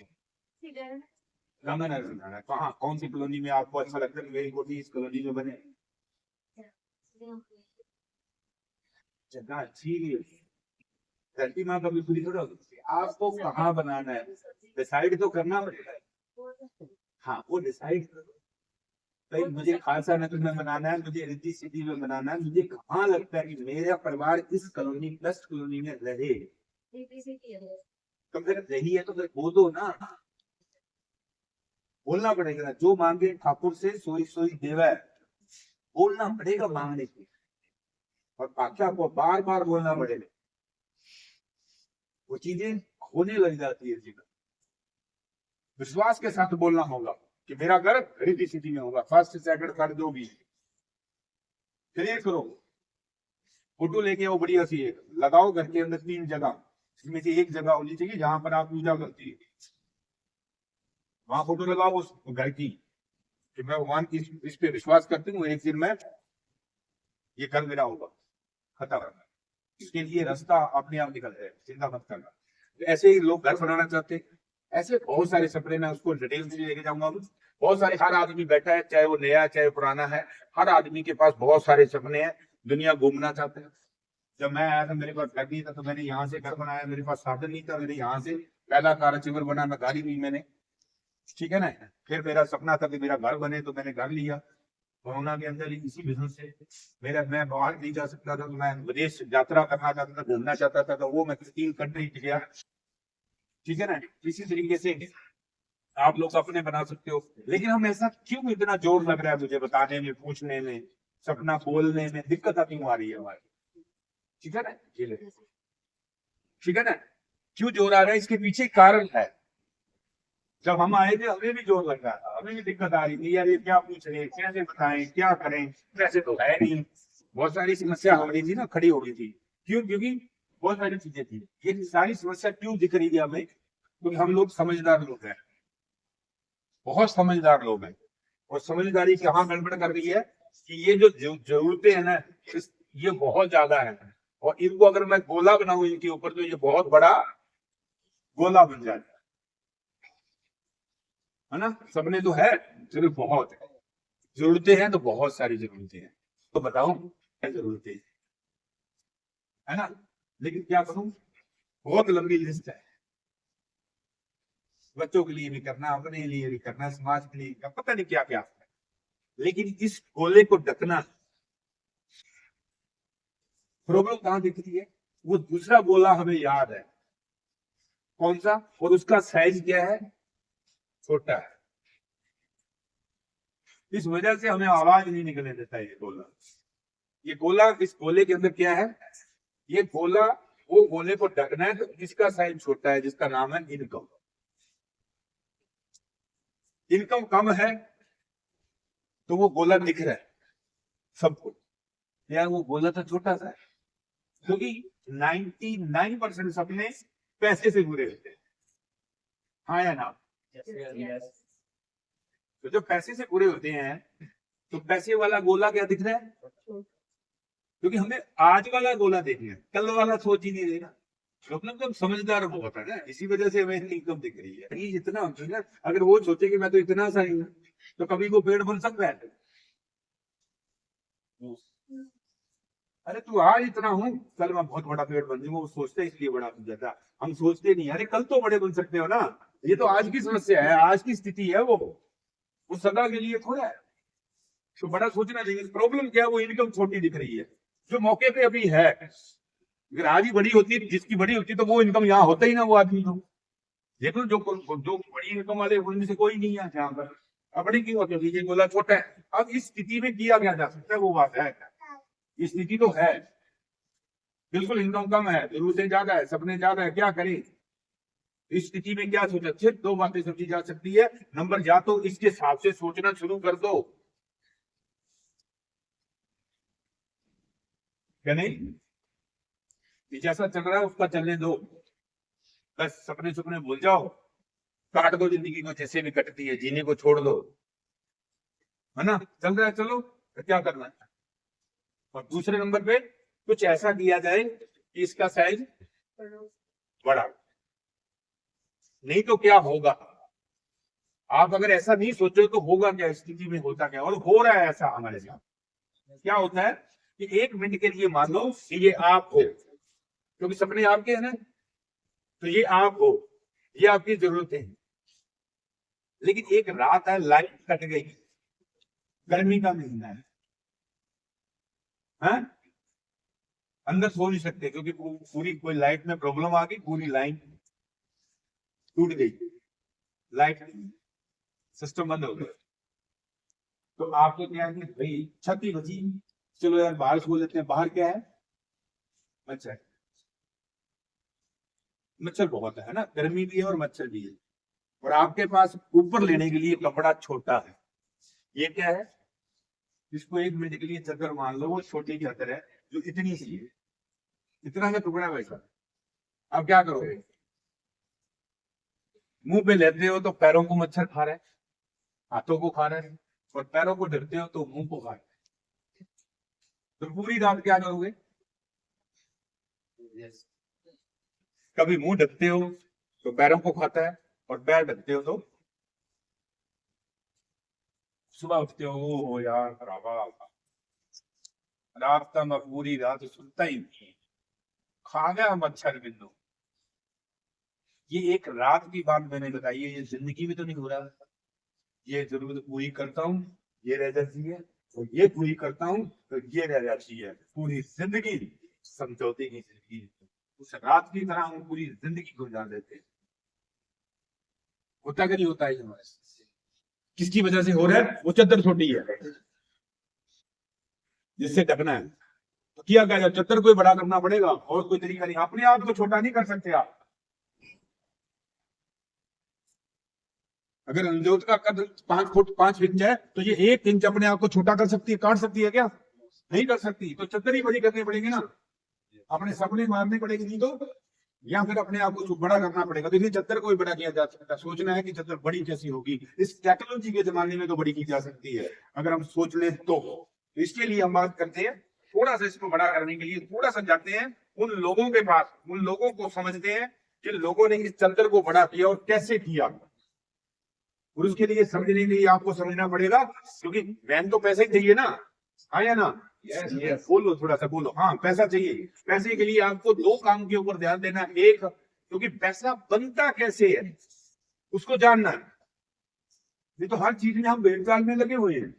गंगानगर बनाना है, कहाँ, कौन सी कॉलोनी में आपको अच्छा लगता है मेरी कोठी इस कॉलोनी में बने? जगह अच्छी है, धरती माँ कभी खुली थोड़ा होती है, आपको कहाँ बनाना है, डिसाइड तो करना पड़ेगा। हाँ, वो डिसाइड करो भाई, मुझे खालसा नगर में बनाना है, मुझे रिद्धि सिद्धि में बनाना है, मुझे कहाँ लगता है कि मेरा परिवार इस कॉलोनी प्लस कॉलोनी में रहे। तो फिर रही है तो फिर बोलो ना, बोलना पड़ेगा ना। जो मांगे ठाकुर से सोई सोई देवा है, बोलना पड़ेगा मांगने की, और बाकी आपको बार बार बोलना पड़ेगा। वो चीजें होने लग जाती है जीवन। विश्वास के साथ बोलना होगा कि मेरा घर रिद्धि सिद्धि में होगा, फर्स्ट सेकंड थर्ड जो भी। क्लियर करो, फोटो लेके आओ बढ़िया सी, एक लगाओ घर के अंदर 3 जगह, इसमें से एक जगह होनी चाहिए जहां पर आप पूजा करती है, वहां फोटो लगाओ उस घर की, कि मैं भगवान की इस पे विश्वास करती हूँ, एक दिन मैं ये घर मेरा होगा, खत्म। इसके लिए रास्ता अपने आप निकल जाए, चिंता मत करना। तो ऐसे ही लोग घर बनाना चाहते हैं, ऐसे बहुत सारे सपने, मैं उसको डिटेल में लेके जाऊंगा। बहुत सारे, हर आदमी बैठा है, चाहे वो नया चाहे पुराना है, हर आदमी के पास बहुत सारे सपने हैं, दुनिया घूमना चाहते हैं। जब मैं आया था मेरे पास घर नहीं था, तो मैंने यहाँ से घर बनाया, मेरे पास साधन नहीं था, मैंने यहाँ से पहला कारचिवर बना, मैं गाड़ी ली मैंने, ठीक है ना। फिर मेरा सपना था कि मेरा घर बने, तो मैंने घर लिया कोरोना के अंदर ही, इसी बिजनेस से। मैं बाहर नहीं जा सकता था, तो मैं विदेश यात्रा करना चाहता था, घूमना चाहता था, तो वो मैं 3 कंट्री गया, ठीक है ना। इसी तरीके से आप लोग अपने बना सकते हो। लेकिन हम ऐसा क्यों, इतना जोर लग रहा है मुझे बताने में, पूछने में, सपना बोलने में दिक्कत क्यों आ रही है हमारी, ठीक है ना। ठीक है ना, क्यों जोर आ रहा है, इसके पीछे कारण है। जब हम आए थे हमें भी जोर लग रहा था, हमें भी दिक्कत आ रही थी, यार ये क्या पूछ रहे हैं, कैसे बताएं, क्या करें, वैसे तो है नहीं। बहुत सारी समस्या हो रही थी ना, खड़ी हो रही थी। क्यों? क्योंकि बहुत सारी चीजें थी। ये सारी समस्या क्यों दिख रही है हमें? क्योंकि हम लोग समझदार लोग हैं, बहुत समझदार लोग हैं। और समझदारी कहाँ गड़बड़ कर रही है कि ये जो जरूरतें है ना, ये बहुत ज्यादा है, और इनको अगर मैं गोला बनाऊं इनके ऊपर, तो ये बहुत बड़ा गोला बन जाए, है ना। सपने तो है, सिर्फ बहुत है, जरूरतें हैं तो बहुत सारी जरूरतें हैं। तो बताओ क्या जरूरतें हैं, है ना। लेकिन क्या करूं, बहुत लंबी लिस्ट है। बच्चों के लिए भी करना, अपने लिए भी करना, समाज के लिए, पता नहीं क्या क्या। लेकिन इस गोले को ढकना, प्रॉब्लम कहां दिखती है? वो दूसरा गोला हमें याद है, कौन सा, और उसका साइज क्या है, छोटा है। इस वजह से हमें आवाज नहीं निकलने देता है ये गोला। ये गोला, इस गोले के अंदर क्या है, ये गोला, वो गोले को ढकना है, तो इसका साइज छोटा है, जिसका नाम है इनकम। इनकम कम है तो वो गोला दिख रहा है सबको, यार वो गोला तो छोटा सा है। क्योंकि 99% सपने पैसे से जुड़े होते हैं, हाँ या ना। तो जब पैसे से पूरे होते हैं, तो पैसे वाला गोला क्या दिख रहा है? क्योंकि हमें आज वाला गोला देखना है, कल वाला सोच ही नहीं देना। मतलब तो समझदार बहुत है ना, इसी वजह से हमें इनकम दिख रही है। ये जितना होता है ना, अगर वो सोचे कि मैं तो इतना सा ही हूं, तो कभी वो पेड़ बन सकता है? अरे तू आज इतना हूं, कल मैं बहुत बड़ा पेड़ बन जाऊंगा, वो सोचते इसलिए बड़ा बन जाता है। हम सोचते नहीं, अरे कल तो बड़े बन सकते हो ना। ये तो आज की समस्या है, आज की स्थिति है, वो सदा के लिए थोड़ा है। तो बड़ा सोचना चाहिए। प्रॉब्लम क्या है, वो इनकम छोटी दिख रही है, जो मौके पे अभी है। अगर आज ही बड़ी होती, जिसकी बड़ी होती, तो वो इनकम यहाँ होता ही ना, वो आदमी तो। देखो जो बड़ी इनकम वाले, उनमें से कोई नहीं है यहाँ पर। अब बड़ी क्यों होती है, ये गोला छोटा है। अब इस स्थिति में किया क्या जा सकता है, वो बात है। स्थिति तो है, बिल्कुल इनकम कम है, जरूरतें ज्यादा है, सपने ज्यादा है, क्या करें? इस स्थिति में क्या सोचा? सिर्फ 2 बातें सोची जा सकती है। नंबर, या तो इसके हिसाब से सोचना शुरू कर दो, क्या नहीं, जैसा चल रहा है उसका चलने दो, बस सपने सुपने भूल जाओ, काट दो जिंदगी को, जैसे भी कटती है, जीने को छोड़ दो, है ना। चल रहा है, चलो, तो क्या करना है। और दूसरे नंबर पे कुछ ऐसा किया जाए कि इसका साइज बड़ा, नहीं तो क्या होगा? आप अगर ऐसा नहीं सोचो तो होगा क्या, स्थिति में होता क्या, और हो रहा है ऐसा हमारे साथ। क्या होता है कि 1 मिनट के लिए मान लो कि ये आप हो, क्योंकि सपने आपके हैं ना, तो ये आप हो, ये आपकी जरूरतें हैं। लेकिन एक रात है, लाइट कट गई, गर्मी का महीना है, हाँ? अंदर सो नहीं सकते क्योंकि पूरी कोई लाइट में प्रॉब्लम आ गई, पूरी लाइन टूट गई, लाइट सिस्टम बंद हो गया। तो आपको क्या है कि भाई छत बची, चलो यार बाहर सो लेते हैं। बाहर क्या है? मच्छर। मच्छर बहुत है ना, गर्मी भी है और मच्छर भी है। और आपके पास ऊपर लेने के लिए कपड़ा छोटा है। ये क्या है? इसको 1 मिनट के लिए चादर मान लो, वो छोटी चादर है जो इतनी सी है, इतना सा टुकड़ा वैसा। अब क्या करोगे? मुंह पे लेते हो तो पैरों को मच्छर खा रहा है, हाथों को खा रहा है, और पैरों को ढकते हो तो मुंह को खा रहा है। तो पूरी रात क्या करोगे? कभी मुंह ढकते हो तो पैरों को खाता है, और पैर ढकते हो तो सुबह उठते हो यार रात का मैं पूरी रात सुनता ही नहीं, खा गया मच्छर बिंदु। ये एक रात की बात मैंने बताई है, ये जिंदगी में तो नहीं हो रहा। ये जरूरत पूरी करता हूँ, ये रह जाती है, और ये पूरी करता हूँ तो ये रह जाती है। पूरी जिंदगी समझौते की जिंदगी, उस रात की तरह हम पूरी जिंदगी गुजार देते हैं। होता कि नहीं होता है हमारे साथ? किसकी वजह से हो रहा है? वो चद्दर छोटी है जिससे ढकना है। तो किया क्या? चद्दर को बड़ा करना पड़ेगा, और कोई तरीका नहीं। अपने आप को छोटा नहीं कर सकते आप। अगर अंजोत का कद 5 फुट 5 इंच है तो ये 1 इंच अपने आप को छोटा कर सकती है, काट सकती है क्या? नहीं कर सकती। तो चद्दर ही बड़ी करनी पड़ेगी ना, अपने सपने मारने पड़ेगी, नहीं तो, या फिर अपने आप को बड़ा करना पड़ेगा। तो इसलिए चद्दर को भी बड़ा किया जा सकता है। सोचना है कि चद्दर बड़ी कैसी होगी, इस टेक्नोलॉजी के जमाने में तो बड़ी की जा सकती है अगर हम सोच ले तो। इसके लिए हम बात करते हैं, थोड़ा सा इसको बड़ा करने के लिए थोड़ा सा जाते हैं उन लोगों के पास, उन लोगों को समझते हैं कि लोगों ने इस चद्दर को बड़ा किया और कैसे किया। और उसके लिए समझने के लिए आपको समझना पड़ेगा, क्योंकि वैन तो पैसे ही चाहिए ना, हाँ या ना? यस, बोलो थोड़ा सा बोलो। हाँ, पैसा चाहिए। पैसे के लिए आपको 2 काम के ऊपर ध्यान देना। एक, क्योंकि पैसा बनता कैसे है उसको जानना है। नहीं तो हर चीज में हम भेदभाव में लगे हुए हैं।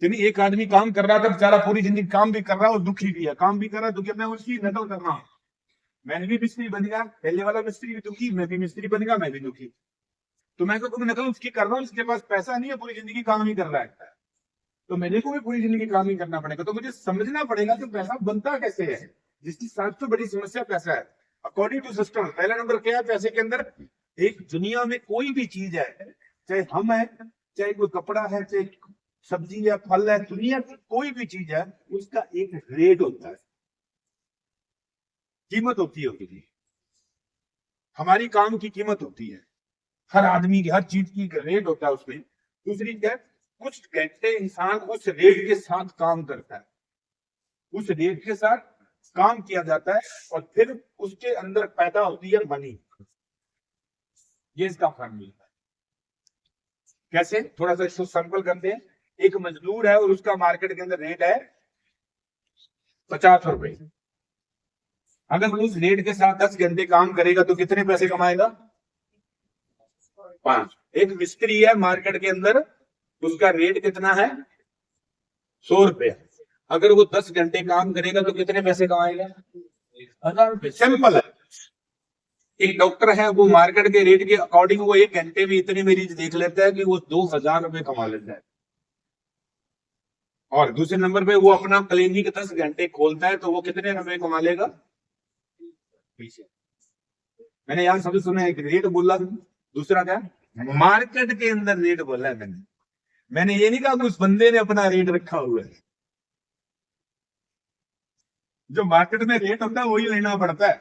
यानी एक आदमी काम कर रहा था बेचारा, पूरी जिंदगी काम भी कर रहा है और दुखी भी है, काम भी कर रहा है दुखी। मैं उसकी नकल कर रहा हूँ, मैंने भी मिस्त्री बन गया, पहले वाला मिस्त्री भी दुखी, मैं भी मिस्त्री बन गया, मैं भी दुखी। तो मैं तो नकल उसकी कर रहा हूँ, इसके पास पैसा नहीं है, पूरी जिंदगी काम ही कर रहा है, तो मेरे को भी पूरी जिंदगी काम ही करना पड़ेगा। तो मुझे समझना पड़ेगा कि पैसा बनता कैसे है, जिसकी सबसे बड़ी समस्या पैसा है। अकॉर्डिंग टू सिस्टम, पहला नंबर क्या है पैसे के अंदर? एक दुनिया में कोई भी चीज है, चाहे हम है, चाहे कोई कपड़ा है, चाहे सब्जी या फल है, दुनिया की कोई भी चीज है, उसका एक रेट होता है, कीमत होती है। हमारी काम की कीमत होती है, हर आदमी की, हर चीज की रेट होता है उसमें। दूसरी क्या? कुछ घंटे इंसान उस रेट के साथ काम करता है, उस रेट के साथ काम किया जाता है, और फिर उसके अंदर पैदा होती है मनी। ये इसका फॉर्मूला है। कैसे? थोड़ा सा इसको सैंपल करते हैं। एक मजदूर है और उसका मार्केट के अंदर रेट है 50 रुपए। अगर वो उस रेट के साथ 10 घंटे काम करेगा तो कितने पैसे कमाएगा? 5। एक मिस्त्री है मार्केट के अंदर, उसका रेट कितना है? 100 रुपया। अगर वो 10 घंटे काम करेगा तो कितने पैसे कमाएगा? 1000 रुपए। सिंपल है। एक डॉक्टर है, वो मार्केट के रेट के अकॉर्डिंग वो 1 घंटे में इतने मरीज देख लेता है कि वो 2000 रुपए कमा लेता है। और दूसरे नंबर पे वो अपना क्लिनिक 10 घंटे खोलता है तो वो कितने रुपए कमा लेगा? मैंने यहाँ सभी सुना है कि रेट बोला, दूसरा क्या? मार्केट के अंदर रेट बोला है मैंने ये नहीं कहा कि उस बंदे ने अपना रेट रखा हुआ है। जो मार्केट में रेट होता है वही लेना पड़ता है,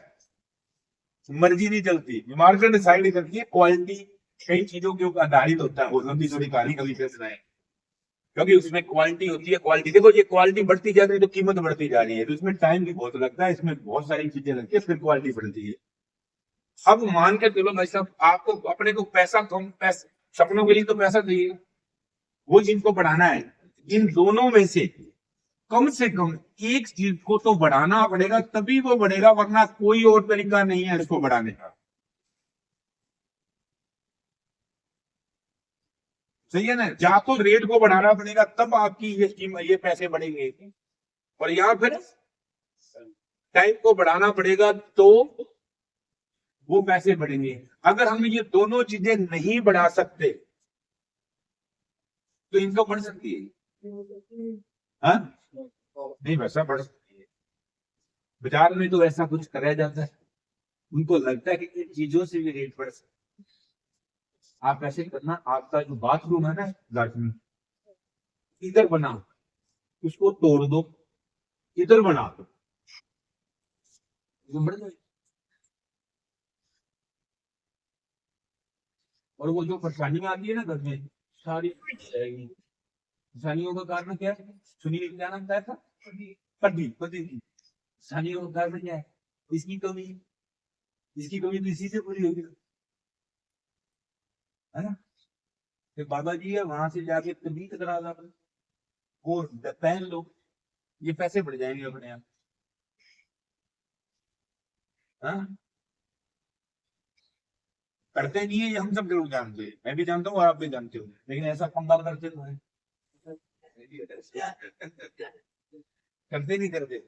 मर्जी नहीं चलती। मार्केट डिसाइड करती है, क्वालिटी कई चीजों के ऊपर आधारित होता है। वो लंबी थोड़ी कहानी कभी से सुनाए, क्योंकि उसमें क्वालिटी होती है। क्वालिटी देखो, ये क्वालिटी बढ़ती जा रही है तो कीमत बढ़ती जा रही है, तो इसमें टाइम भी बहुत लगता है, इसमें बहुत सारी चीजें लगती है, फिर क्वालिटी बढ़ती है। अब मान के चलो भाई साहब, आपको अपने को पैसा सपनों के लिए तो पैसा चाहिए, वो चीज को बढ़ाना है। इन दोनों में से कम से कम एक चीज को तो बढ़ाना पड़ेगा, तभी वो बढ़ेगा, वरना कोई और तरीका नहीं है इसको बढ़ाने का। सही है ना? या तो रेट को बढ़ाना पड़ेगा तब आपकी ये पैसे बढ़ेंगे, और या फिर टाइम को बढ़ाना पड़ेगा तो वो पैसे बढ़ेंगे। अगर हम ये दोनों चीजें नहीं बढ़ा सकते तो इनकम बढ़ सकती है? हाँ? नहीं, वैसा बढ़ सकती है। बाजार में तो ऐसा कुछ कराया जाता है, उनको लगता है कि इन चीजों से भी रेट बढ़ सकता है। आप ऐसे करना, आपका जो बाथरूम है ना लाजमी, इधर बना, उसको तोड़ दो, इधर बना दो, वो बढ़ जाएगा। और वो जो परेशानियां आती है ना घर में, सारी मिट जाएगी। परेशानियों का कारण क्या है? सुनिए, क्या नाम क्या था? पति पति की परेशानियों का कारण क्या है? इसकी कमी। इसकी कमी तो इसी से पूरी होगी, है ना? फिर बाबा जी है, वहां से जाके तबीयत करा ला, वो पहन लो, ये पैसे बढ़ जाएंगे अपने यहाँ। हाँ? करते नहीं है ये, हम सब लोग जानते हैं, मैं भी जानता हूँ और आप भी जानते हो, लेकिन ऐसा पंगा करते तो है। करते नहीं करते,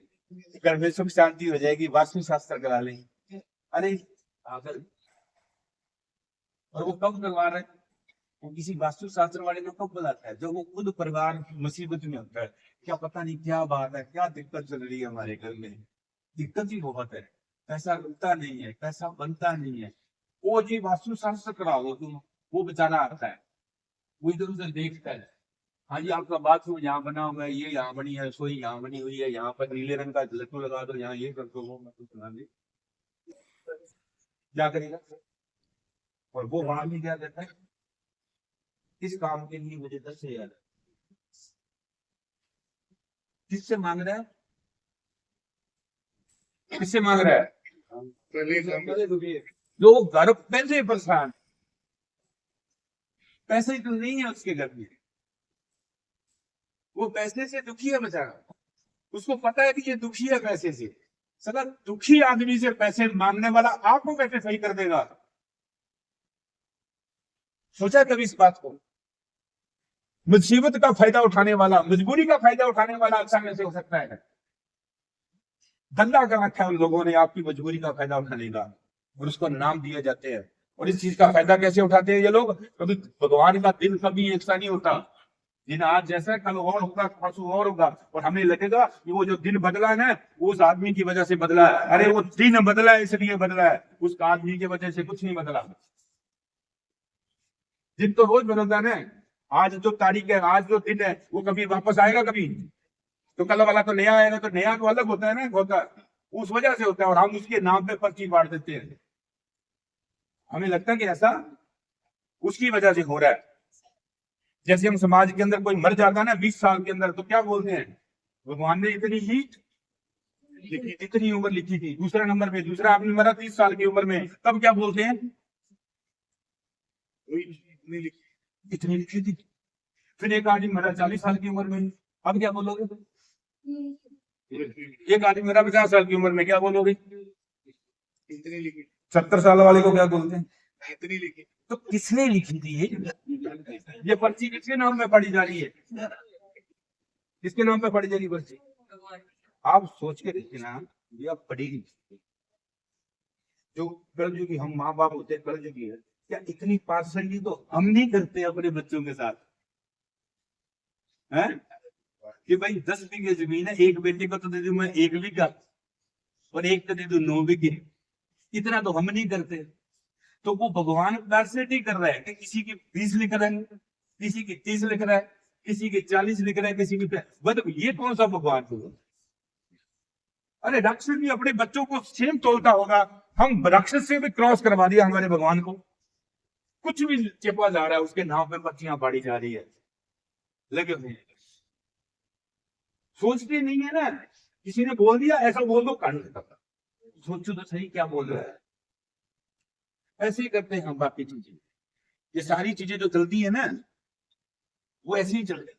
घर में सुख शांति हो जाएगी, वास्तु शास्त्र करा लेंगे। अरे आकर, और वो कब करवा रहे हैं? वो किसी वास्तु शास्त्र वाले को कब बुलाता है? जब वो खुद परिवार मुसीबत में होता है। क्या पता नहीं क्या बात है, क्या दिक्कत चल रही है हमारे घर में, दिक्कत ही बहुत है, पैसा रुकता नहीं है, पैसा बनता नहीं है। वो जी वास्तु शास्त्र कराओ तुम, वो बेचारा आता है, वो इधर उधर देखता है, हाँ जी आपका बाथरूम यहाँ बना हुआ है, ये यहाँ बनी है, रसोई यहाँ बनी हुई है, यहाँ पर नीले रंग का लट्टू लगा दो, यहाँ ये कर दो, वो मतलब सुना दे, क्या करेगा? और वो वहां भी क्या कहता है, इस काम के लिए मुझे 10,000 किससे मांग रहा है? किससे मांग रहा है? जो घर पैसे परेशान, पैसे तो नहीं है उसके घर में, वो पैसे से दुखी है बेचारा, उसको पता है कि ये दुखी है पैसे से। सदा दुखी आदमी से पैसे मांगने वाला आपको कैसे सही कर देगा? सोचा कभी इस बात को? मुसीबत का फायदा उठाने वाला, मजबूरी का फायदा उठाने वाला अच्छा कैसे हो सकता है? धंधा कर रखा है उन लोगों ने आपकी मजबूरी का फायदा उठाने का, और उसको नाम दिए जाते हैं। और इस चीज का फायदा कैसे उठाते हैं ये लोग? कभी भगवान का दिन कभी ऐसा नहीं होता, दिन आज जैसा कल और होगा, परसों और होगा, और हमें लगेगा कि वो जो दिन बदला है ना, वो उस आदमी की वजह से बदला है। अरे वो दिन बदला है इसलिए बदला है, उस आदमी की वजह से कुछ नहीं बदला। दिन तो रोज बदलता है ना, आज जो तारीख है, आज जो दिन है, वो कभी वापस आएगा कभी? तो कल वाला तो नया आएगा, तो नया तो अलग होता है ना, होता है उस वजह से होता है, और हम उसके नाम पे पर्ची बांट देते हैं। हमें लगता है कि ऐसा उसकी वजह से हो रहा है। जैसे हम समाज के अंदर कोई मर जाता है ना 20 साल के अंदर, तो क्या बोलते हैं? भगवान ने इतनी ही लिखी, इतनी उम्र लिखी थी। दूसरा नंबर पे दूसरा आदमी मरा 30 साल की उम्र में, तब क्या बोलते हैं? इतनी लिखी थी। फिर एक आदमी मरा 40 साल की उम्र में, अब क्या बोलोगे? एक आदमी मरा 50 साल की उम्र में, क्या बोलोगे? इतनी लिखी। 70 साल वाले को क्या बोलते हैं? इतनी लिखी। तो किसने लिखी थी ये पर्ची? किसके नाम पे पढ़ी जा रही है? किसके नाम पे पढ़ी जा रही पर्ची? आप सोच के देखिए ना, ये आप पढ़ी, जो कर्ज हम माँ बाप होते हैं कर्ज की है, क्या इतनी पार्सली तो हम नहीं करते अपने बच्चों के साथ? हैं कि भाई 10 बीघे जमीन है, एक बेटे को तो दे दूं मैं 1 बीघा, और एक को दे दूं 9 बीघे, इतना तो हम नहीं करते। तो वो भगवान पैसिलिटी कर रहा है कि किसी की 20 लिख रहा है, किसी की 30 लिख रहा है, किसी की 40 लिख रहा है, किसी की मतलब ये कौन सा भगवान होगा? अरे राक्षस भी अपने बच्चों को सेम तोलता होगा, हम राक्षस से भी क्रॉस करवा दिया हमारे भगवान को। कुछ भी चिपा जा रहा है, उसके नाम पे पर्चियां बांटी जा रही है, लगे हुए हैं। सोचते नहीं है ना, किसी ने बोल दिया ऐसा बोल दो, कान करता, सोचो तो सही क्या बोल रहा है। ऐसे ही करते हैं हम बाकी चीजें, ये सारी चीजें जो चलती है ना, वो ऐसे ही चलती।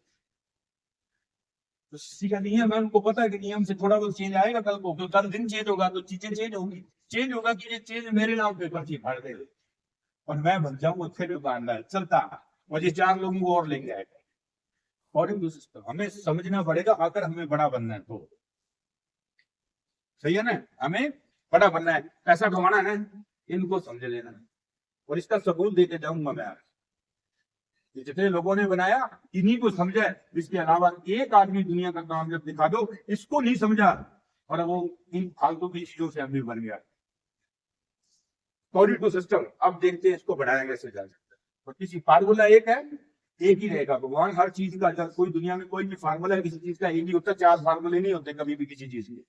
तो किसी का नियम है, उनको पता है कि नियम से थोड़ा बहुत चेंज आएगा कल को, कल दिन चेंज होगा तो चीजें चेंज होगी। चेंज होगा कि ये चेंज मेरे नाम पे पर्ची फाड़ दे और मैं बन जाऊंगा फिर दुकानदार चलता, और ये 4 लोगों को और लेके आएगा। अकॉर्डिंग टू सिस्टम हमें समझना पड़ेगा, अगर हमें बड़ा बनना है तो। सही है ना, हमें बड़ा बनना है, पैसा कमाना है, इनको समझ लेना है। और इसका सबूत देके जाऊंगा मैं आज। ये जितने लोगों ने बनाया इन्हीं को समझा है, इसके अलावा एक आदमी दुनिया का काम जब दिखा दो इसको नहीं समझा, और वो इन फालतू की चीजों से आदमी बन गया। अकॉर्डिंग टू सिस्टम अब देखते हैं इसको बढ़ाया कैसे जा सकता है। और किसी फार्मूला एक है, एक ही रहेगा। भगवान हर चीज का, जब कोई दुनिया में कोई भी फार्मूला है किसी चीज का एक ही होता है, 4 फार्मूले नहीं होते कभी भी किसी चीज के।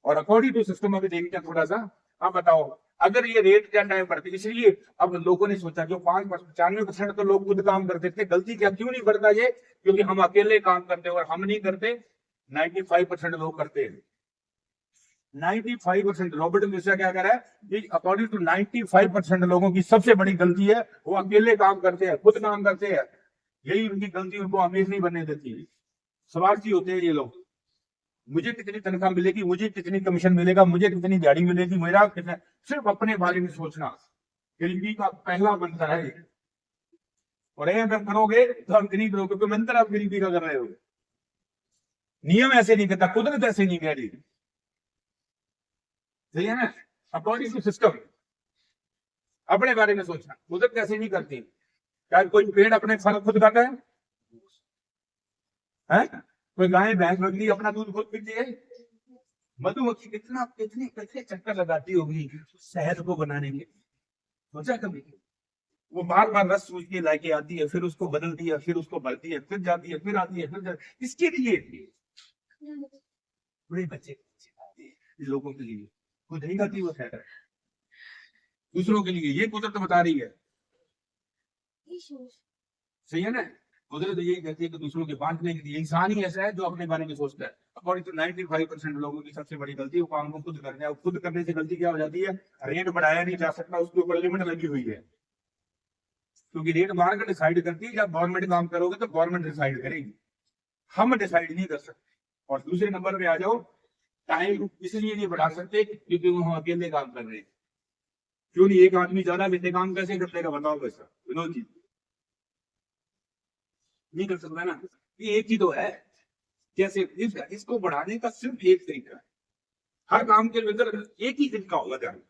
और अकॉर्डिंग टू सिस्टम अभी देखते हैं थोड़ा सा। अब बताओ, अगर ये रेट क्या टाइम बढ़ती, इसलिए अब लोगों ने सोचा जो 95% तो लोग खुद काम करते थे, गलती क्या क्यों नहीं बढ़ता ये, क्योंकि हम अकेले काम करते और हम नहीं करते, 95% लोग करते हैं। 95% रॉबर्ट मिश्रा क्या कह रहा है, अकॉर्डिंग टू 95% लोगों की सबसे बड़ी गलती है वो अकेले काम करते हैं, खुद काम करते हैं। यही उनकी गलती उनको अमीर नहीं बनने देती। स्वार्थी होते हैं ये लोग। मुझे कितनी तनख्वाह मिलेगी, मुझे कितनी कमीशन मिलेगा, मुझे कितनी दिहाड़ी मिलेगी, मेरा कितना, सिर्फ अपने बारे में सोचना गरीबी का पहला बनता है। और ये अगर करोगे तो आप गरीब रहोगे, क्योंकि मंत्र आप गरीबी का कर रहे हो। नियम ऐसे नहीं कहता, कुदरत ऐसे नहीं कह रही। सही है ना, अकॉर्डिंग टू सिस्टम अपने बारे में सोचना, कुदरत ऐसे नहीं करती। क्या कोई पेड़ अपने फल खुद खाता है? कोई गाय भैंस बकरी अपना दूध खुद पीती है? मधुमक्खी कितना कितने कितने चक्कर लगाती होगी शहद को बनाने के, सोचा कभी? वो बार बार रस सूझ के लाके आती है, फिर उसको बदलती है, फिर उसको भरती है, फिर जाती है, फिर आती है, फिर जाती है। किसके लिए? बड़े बच्चे लोगों के लिए, खुद नहीं खाती वो शहद, दूसरों के लिए। ये कुदरत बता रही है। सही है ना, कुदरत यही कहती है कि दूसरों के बांटने के लिए। इंसान ही ऐसा है जो अपने बारे में सोचता है। अकॉर्डिंग टू 95% लोगों की सबसे बड़ी गलती वो काम को खुद करना है। खुद करने से गलती क्या हो जाती है, रेट बढ़ाया नहीं जा सकता, उसके ऊपर लिमिट लगी हुई है। क्योंकि रेट मार्केट डिसाइड करती है, जब गवर्नमेंट काम करोगे तो गवर्नमेंट डिसाइड करेगी, हम डिसाइड नहीं कर सकते। और दूसरे नंबर पे आ जाओ, टाइम इसलिए नहीं बढ़ा सकते क्योंकि वो हम अकेले काम कर रहे हैं। क्यों नहीं, एक आदमी ज्यादा बेटे काम कैसे कर लेगा बताओ कैसा? विनोद जी नहीं कर सकता ना, ये एक ही तो है। जैसे इसको बढ़ाने का सिर्फ एक तरीका है, हर काम के अंदर एक ही तरीका होगा, ध्यान,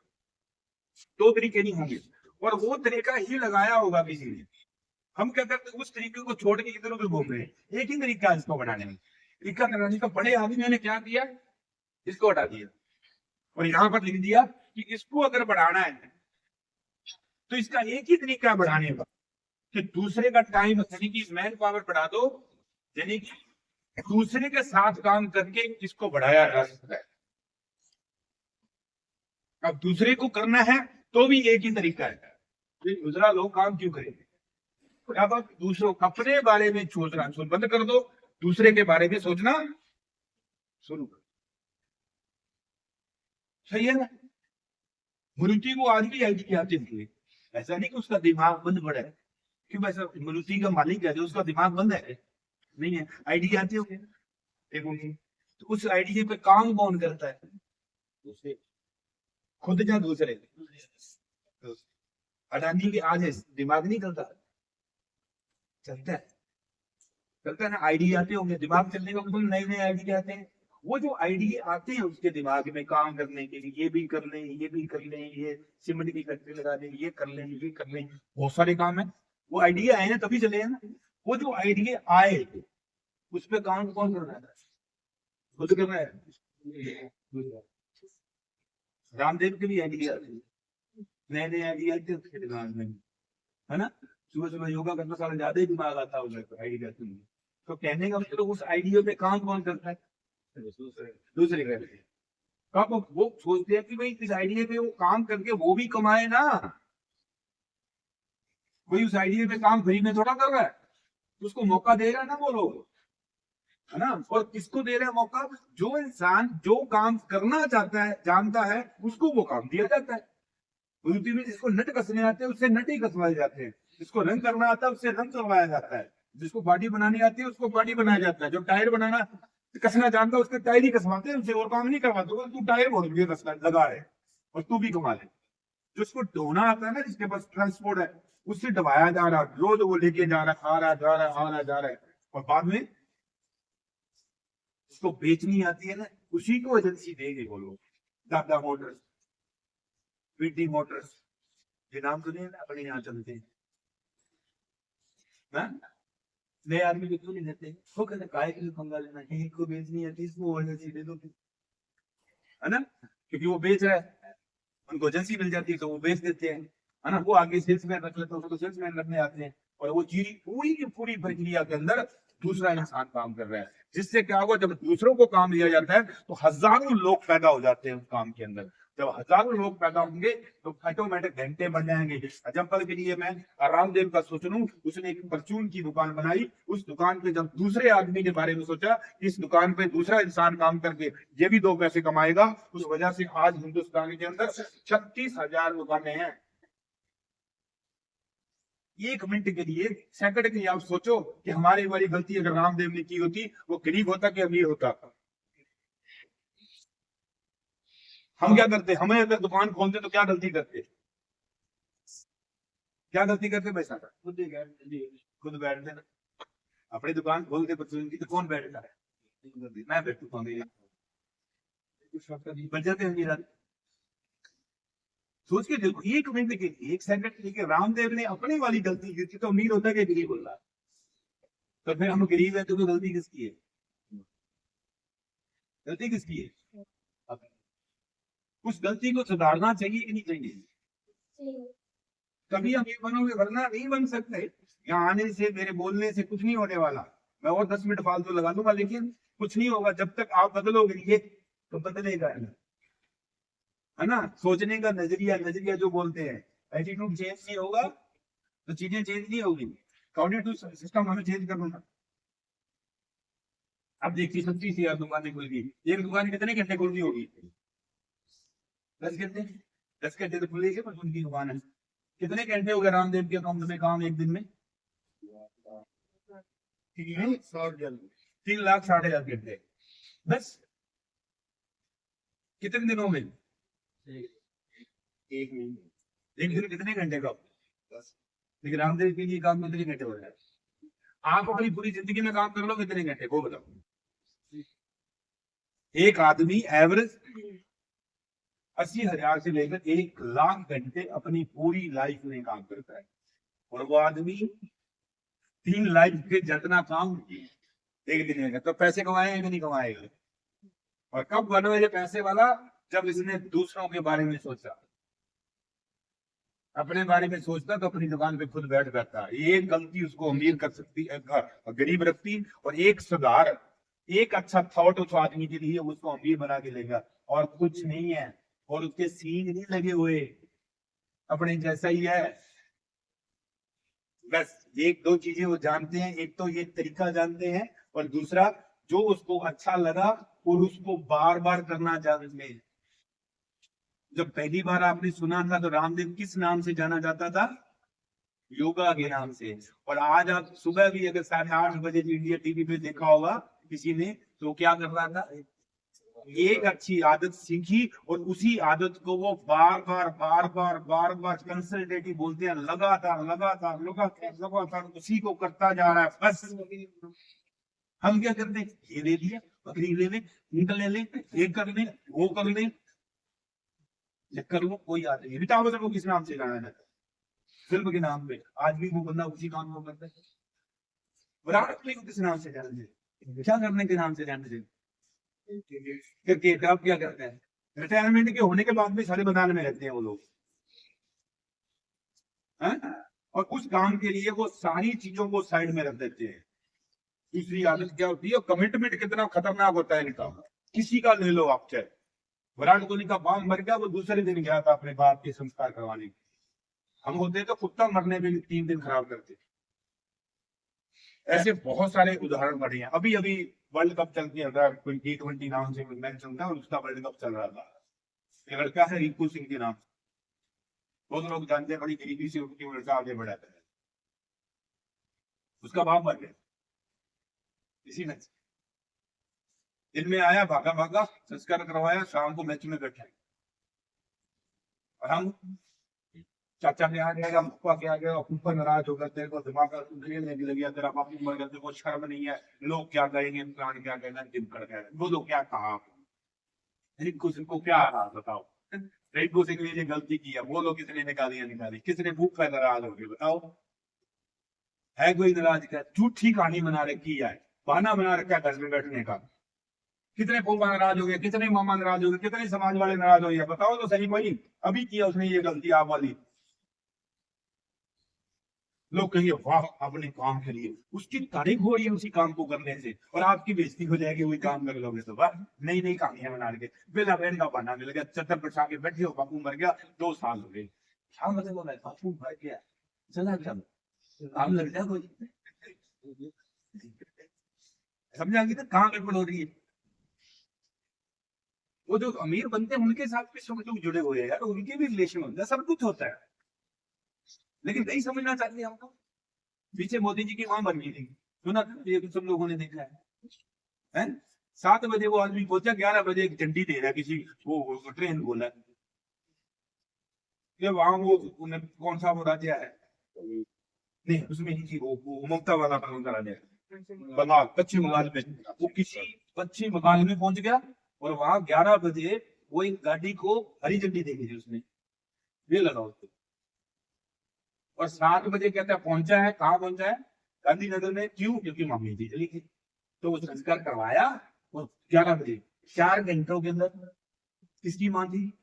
2 तरीके नहीं होंगे। और वो तरीका ही लगाया होगा किसी ने। हम क्या करते हैं, उस तरीके को छोड़ के इधर उधर घूम रहे हैं। एक ही तरीका है इसको बढ़ाने में, तरीका कराने का। बड़े आदमियों ने क्या किया, इसको हटा दिया और यहाँ पर लिख दिया कि इसको अगर बढ़ाना है तो इसका एक ही तरीका है बढ़ाने का, कि दूसरे का टाइम यानी कि मैन पावर बढ़ा दो, यानी कि दूसरे के साथ काम करके इसको बढ़ाया जा सकता है। अब दूसरे को करना है तो भी एक ही तरीका है। दूसरा लोग काम क्यों करेंगे? अब आप दूसरों अपने बारे में सोचना बंद कर दो, दूसरे के बारे में सोचना शुरू करो। सही है ना? मनुष्य को आज भी आइडिया आती थी, ऐसा नहीं कि उसका दिमाग बंद पड़ा है। क्यों ऐसा? मनुष्य का मालिक है जो उसका दिमाग बंद है? नहीं है, आइडिया आते होंगे देखो। तो उस आइडिया पे काम कौन करता है? दूसरे, खुद या दूसरे? अडानी के आज दिमाग नहीं चलता, चलता है ना। आइडिया आते होंगे, दिमाग चलने का मतलब नए नए आइडिया आते हैं। वो जो आइडिया आते हैं उसके दिमाग में काम करने के लिए, ये भी कर लें, ये भी कर लें, ये सीमेंट की फैक्ट्री लगा दें, ये कर लें, ये भी कर लें, बहुत सारे काम है। वो आइडिया आए ना तभी चले हैं ना। वो जो आइडिया आए उस पर काम कौन कर रहा है? खुद कर रहा है। रामदेव के भी आइडिया नए नए आइडिया आते उसके दिमाग में, है ना। सुबह सुबह योगा करना सारा ज्यादा ही दिमाग आता होगा आइडिया के लिए। तो कहने का मतलब उस आइडिया पे काम कौन करता है? दूसरे करते हैं। कब वो सोचते हैं कि भाई इस आइडिया पे वो काम करके वो भी कमाए ना। कोई उस आइडिया पे काम फ्री में थोड़ा कर रहा है, उसको मौका दे रहा है ना वो लोग, है ना। और किसको दे रहे हैं मौका? जो इंसान जो काम करना चाहता है, जानता है, उसको वो काम दिया जाता है। में जिसको नट कसने आते हैं उससे नट ही कसवाए जाते हैं, जिसको रंग करना आता है उससे रंग करवाया जाता है। जिसको बॉडी बनानी आती है उसको बॉडी बनाया जाता है, जो टायर बनाना कसना जानता है उसके टायर ही कसवाते हैं, उनसे और काम नहीं करवाते। वो तू टायर बोल दिया कसना लगा है और तू भी कमा ले। जिसको ढोना आता है ना, जिसके पास ट्रांसपोर्ट है, उससे ढवाया जा रहा, रोज वो लेके जा रहा, आ रहा जा रहा, आ रहा जा रहा है, और बाद में उसको बेचनी आती है ना, उसी को एजेंसी देंगे वो लोग। टाटा मोटर्स, पीटी मोटर्स, ये नाम सुने ना, अपने यहाँ चलते हैं ना? नए आदमी को क्यों नहीं देते? वो कहते काय के लिए पंगा लेना है, इनको बेचनी आती है, इसको एजेंसी दे दो, है ना? क्योंकि वो बेच रहा है, उनको एजेंसी मिल जाती है तो वो बेच देते हैं, है ना? वो आगे सेल्समैन रख लेते हैं, उसको सेल्समैन रखने आते हैं, और वो पूरी की पूरी प्रक्रिया के अंदर दूसरा इंसान काम कर रहा है। जिससे क्या होगा, जब दूसरों को काम दिया जाता है तो हजारों लोग पैदा हो जाते हैं उस काम के अंदर। जब हजारों लोग पैदा होंगे तो ऑटोमेटिक घंटे बन जाएंगे। एग्जाम्पल के लिए मैं रामदेव का सोच लूं, उसने एक परचून की दुकान बनाई, उस दुकान पे जब दूसरे आदमी के बारे में सोचा, इस दुकान पे दूसरा इंसान काम करके ये भी 2 पैसे कमाएगा, उस वजह से आज हिंदुस्तान के अंदर 36,000 दुकानें हैं। 1 मिनट के लिए, सेकंड के लिए आप सोचो कि हमारी वाली गलती अगर रामदेव ने की होती, वो गरीब होता कि अमीर होता? हम क्या करते? हमें अगर दुकान खोलते तो क्या गलती करते? क्या गलती करते भाई साहब? खुद बैठते ना, अपनी दुकान खोलते परचून की, तो कौन बैठता है? मैं बैठता हूँ, बन जाते हैं। सोच के देखो, 1 मिनट के लिए, 1 सेकंड के लिए रामदेव ने अपनी वाली गलती की थी, तो अमीर होता कि गरीब होता? तो फिर हम गरीब है तो गलती किसकी है? गलती किसकी है? उस गलती को सुधारना चाहिए कि नहीं चाहिए? तभी हम ये बनोगे, वरना नहीं बन सकते। यहाँ आने से, मेरे बोलने से कुछ नहीं होने वाला। मैं और 10 मिनट फालतू लगा दूंगा, लेकिन कुछ नहीं होगा जब तक आप बदलोगे नहीं, तो बदलेगा, है ना? सोचने का नजरिया जो बोलते हैं, एटीट्यूड चेंज नहीं होगा तो चीजें चेंज नहीं होगी। कॉग्निटिव सिस्टम हमें चेंज करना है। अब देखिए, 36,000 दुकानें खुल गई, एक दुकान कितने घंटे खुल गई होगी? 10 घंटे। 10 घंटे तो खुलेगी, पर उनकी दुकान है। कितने घंटे हो गए रामदेव के अकाउंट में काम एक दिन में? 3,60,000 घंटे। बस कितने दिनों में? एक दिन कितने घंटे का? 10। लेकिन रामदेव के लिए काम कितने घंटे हो रहा है? आप अपनी पूरी जिंदगी में काम कर लो, कितने घंटे वो बताओ? एक आदमी एवरेज 80,000 से लेकर 1,00,000 घंटे अपनी पूरी लाइफ में काम करता है, और वो आदमी 3 लाइफ के जितना काम एक दिन में, तो पैसे कमाएगा कि नहीं कमाएगा? और कब बनो ये पैसे वाला? जब इसने दूसरों के बारे में सोचा। अपने बारे में सोचता तो अपनी दुकान पे खुद बैठ जाता। एक गलती उसको अमीर कर सकती है, गरीब रखती, और एक सुधार, एक अच्छा थॉट उस आदमी के लिए उसको अमीर बना के लेगा, और कुछ नहीं है। और उसके सींग नहीं लगे हुए, अपने जैसा ही है। बस 1-2 चीजें वो जानते हैं, एक तो ये तरीका जानते हैं, और दूसरा जो उसको अच्छा लगा और उसको बार बार करना जानते हैं। जब पहली बार आपने सुना था तो रामदेव किस नाम से जाना जाता था? योगा के नाम से। और आज आप सुबह भी अगर 8:30 बजे इंडिया टीवी पे देखा होगा किसी ने, तो क्या कर रहा था? एक अच्छी आदत सीखी, और उसी आदत को वो बार बार कंसल्टेटिव बोलते हैं, लगातार उसी को करता जा रहा है। बस हम क्या करते हैं? ये ले लिया, बकरी ले ले, निकल ले, ये कर ले, वो कर ले, कर लो, कोई आदमी नहीं। अमिताभ बच्चन को किस नाम से जाना है? फिल्म के नाम पे। आज भी वो बंदा उसी काम को करता है। विराट कोहली को किस नाम से जाना है? क्या करने के नाम से जाना है? क्रिकेट। आप क्या करते हैं? रिटायरमेंट के होने के बाद भी सारे मैदान में रहते हैं वो लोग, और उस काम के लिए वो सारी चीजों को साइड में रख देते हैं। दूसरी आदत क्या होती है? कमिटमेंट कितना खतरनाक होता है इनका। किसी का ले लो आप, चाहे विराट कोहली का बाप मर गया, वो दूसरे दिन गया था अपने बाप के संस्कार करवाने। हम होते तो कुत्ता मरने में 3 दिन खराब करते। ऐसे बहुत सारे उदाहरण पड़े हैं। अभी अभी वर्ल्ड कप चल रहा है, कोई T20 नाम से कोई मैच चलता है, और उसका वर्ल्ड कप चल रहा था। एक लड़का है रिंकू सिंह के नाम, बहुत लोग जानते हैं, बड़ी गरीबी से उनकी लड़का आगे बढ़ा है। उसका भाव बढ़ गया। इसी में दिन में आया, भागा भागा, संस्कार करवाया, शाम को मैच में बैठा और हम चाचा के आ गया, पप्पा के आ गया, पप्पा नाराज होकर तेरे को दिमाग का लेने लग गया, तेरा बापू मर गया, तेरे को शर्म नहीं है, लोग क्या कहेंगे, प्राण क्या कहेंगे, दिन कर गए, बोलो क्या कहा, रिंकू सिंह को क्या कहा बताओ, रिंकू सिंह ने गलती की है, बोलो किसने निकाली, किसने भूख का नाराज हो गए बताओ, है कोई नाराज का? झूठी कहानी बना रखी है, बहाना बना रखा है घर में बैठने का। कितने फूफा नाराज हो गए, कितने मामा नाराज हो गए, कितने समाज वाले नाराज हो गए, बताओ तो सही कोई अभी किया उसने ये गलती आप वाली। लोग कहिए वाह अपने काम के लिए, उसकी तारीफ हो रही है उसी काम को करने से, और आपकी बेइज्जती हो जाएगी वही काम कर लोगे तो वाह नई नई कहानियां बना के बेला बहन का बहाना मिल गया, चद्दर बिछा के बैठे हो, बापू मर गया 2 साल हो गए, क्या मतलब है बापू मर गया चला चल आप लग जाए कोई, समझाएंगे तो कहाँ गड़बड़ हो रही है। वो जो अमीर बनते हैं उनके साथ भी सब लोग जुड़े हुए हैं यार, उनके भी रिलेशन होता है, सब कुछ होता है, लेकिन नहीं समझना चाहते हमको। पीछे मोदी जी की मां बन गई थी, सुना था ये सब लोगों ने देखा है? 7 बजे वो आदमी पहुंचा, 11 बजे एक झंडी दे रहा है किसी वो ट्रेन बोला कि वहां वो कौन सा वो राज्य है, नहीं उसमें नहीं थी, वो ममता वाला कौन सा राज्य है, बंगाल, पश्चिम बंगाल में, वो किसी पश्चिम बंगाल में पहुंच गया और वहां 11 बजे वो एक गाड़ी को हरी झंडी देखी थी उसने, ये लगा उसको, और 7 बजे कहता है पहुंचा है, कहाँ पहुंचा है? गांधीनगर में। क्यों? क्योंकि मम्मी जी चली थी, तो वो संस्कार करवाया, और 11 बजे 4 घंटों के अंदर किसकी मां थी?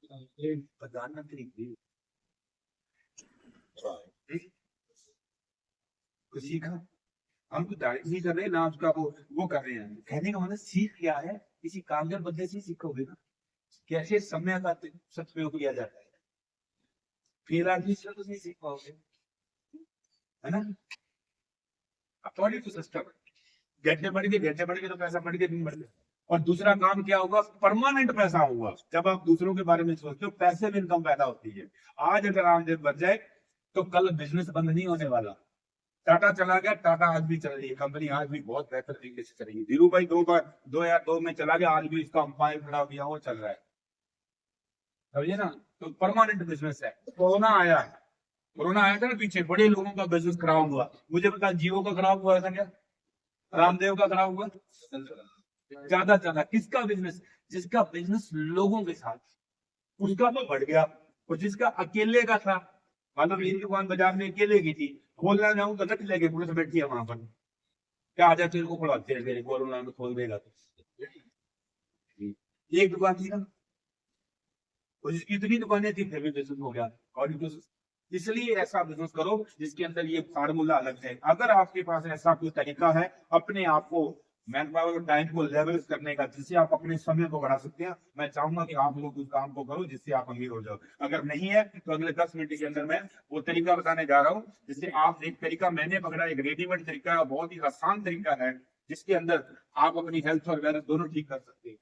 प्रधानमंत्री की। तो सीखा, हम तो तारीफ नहीं कर रहे ना उसका वो कर रहे हैं, कहने का मतलब सीख क्या है, किसी कामयाब बंदे से सीखोगे ना कैसे समय का सदुपयोग किया जाता है, फिर आदमी से तो नहीं सीख पाओगे, है ना? अकॉर्डिंग टू सिस्टम, घंटे बढ़ के तो पैसा बढ़ के दिन बढ़ गया। और दूसरा काम क्या होगा? परमानेंट पैसा होगा। जब आप दूसरों के बारे में सोचते हो, पैसे में इनकम पैदा होती है। आज अगर आमदनी बढ़ जाए तो कल बिजनेस बंद नहीं होने वाला। टाटा चला गया, टाटा आज भी चल रही है, कंपनी आज भी बहुत बेहतर तरीके से चलेगी। धीरू भाई 2002 में चला गया, आज भी इसका अंपायर खड़ा हो गया, वो चल रहा है, समझिए ना? तो परमानेंट बिजनेस है। कोरोना आया था ना पीछे, बड़े लोगों का बिजनेस खराब हुआ। मुझे पता जियो का खराब हुआ था क्या? रामदेव का खराब हुआ? ज्यादा किसका बिजनेस? जिसका बिजनेस लोगों के साथ, उसका तो बढ़ गया। और जिसका अकेले का था, मतलब मेरी दुकान बाजार में अकेले की थी, खोलना जाऊं तो नट लेके पुलिस बैठी है वहां पर, क्या आ जाए तेरे को खुलाते हैं, मेरे कोरोना में खोल देगा तो। एक दुकान थी ना, और जिसकी इतनी दुकानें थी फिर भी बिजनेस हो गया। और इसलिए ऐसा बिजनेस करो जिसके अंदर ये फार्मूला अलग है। अगर आपके पास ऐसा कोई तरीका है अपने आप को मैन पावर टाइम को लेवल करने का, जिससे आप अपने समय को बढ़ा सकते हैं, मैं चाहूंगा कि आप लोग उस काम को करो जिससे आप अमीर हो जाओ। अगर नहीं है तो अगले 10 मिनट के अंदर मैं वो तरीका बताने जा रहा हूँ, जिससे आप एक तरीका मैंने पकड़ा, एक रेडीमेड तरीका, बहुत ही आसान तरीका है, जिसके अंदर आप अपनी हेल्थ और वेल्थ दोनों ठीक कर सकते हैं।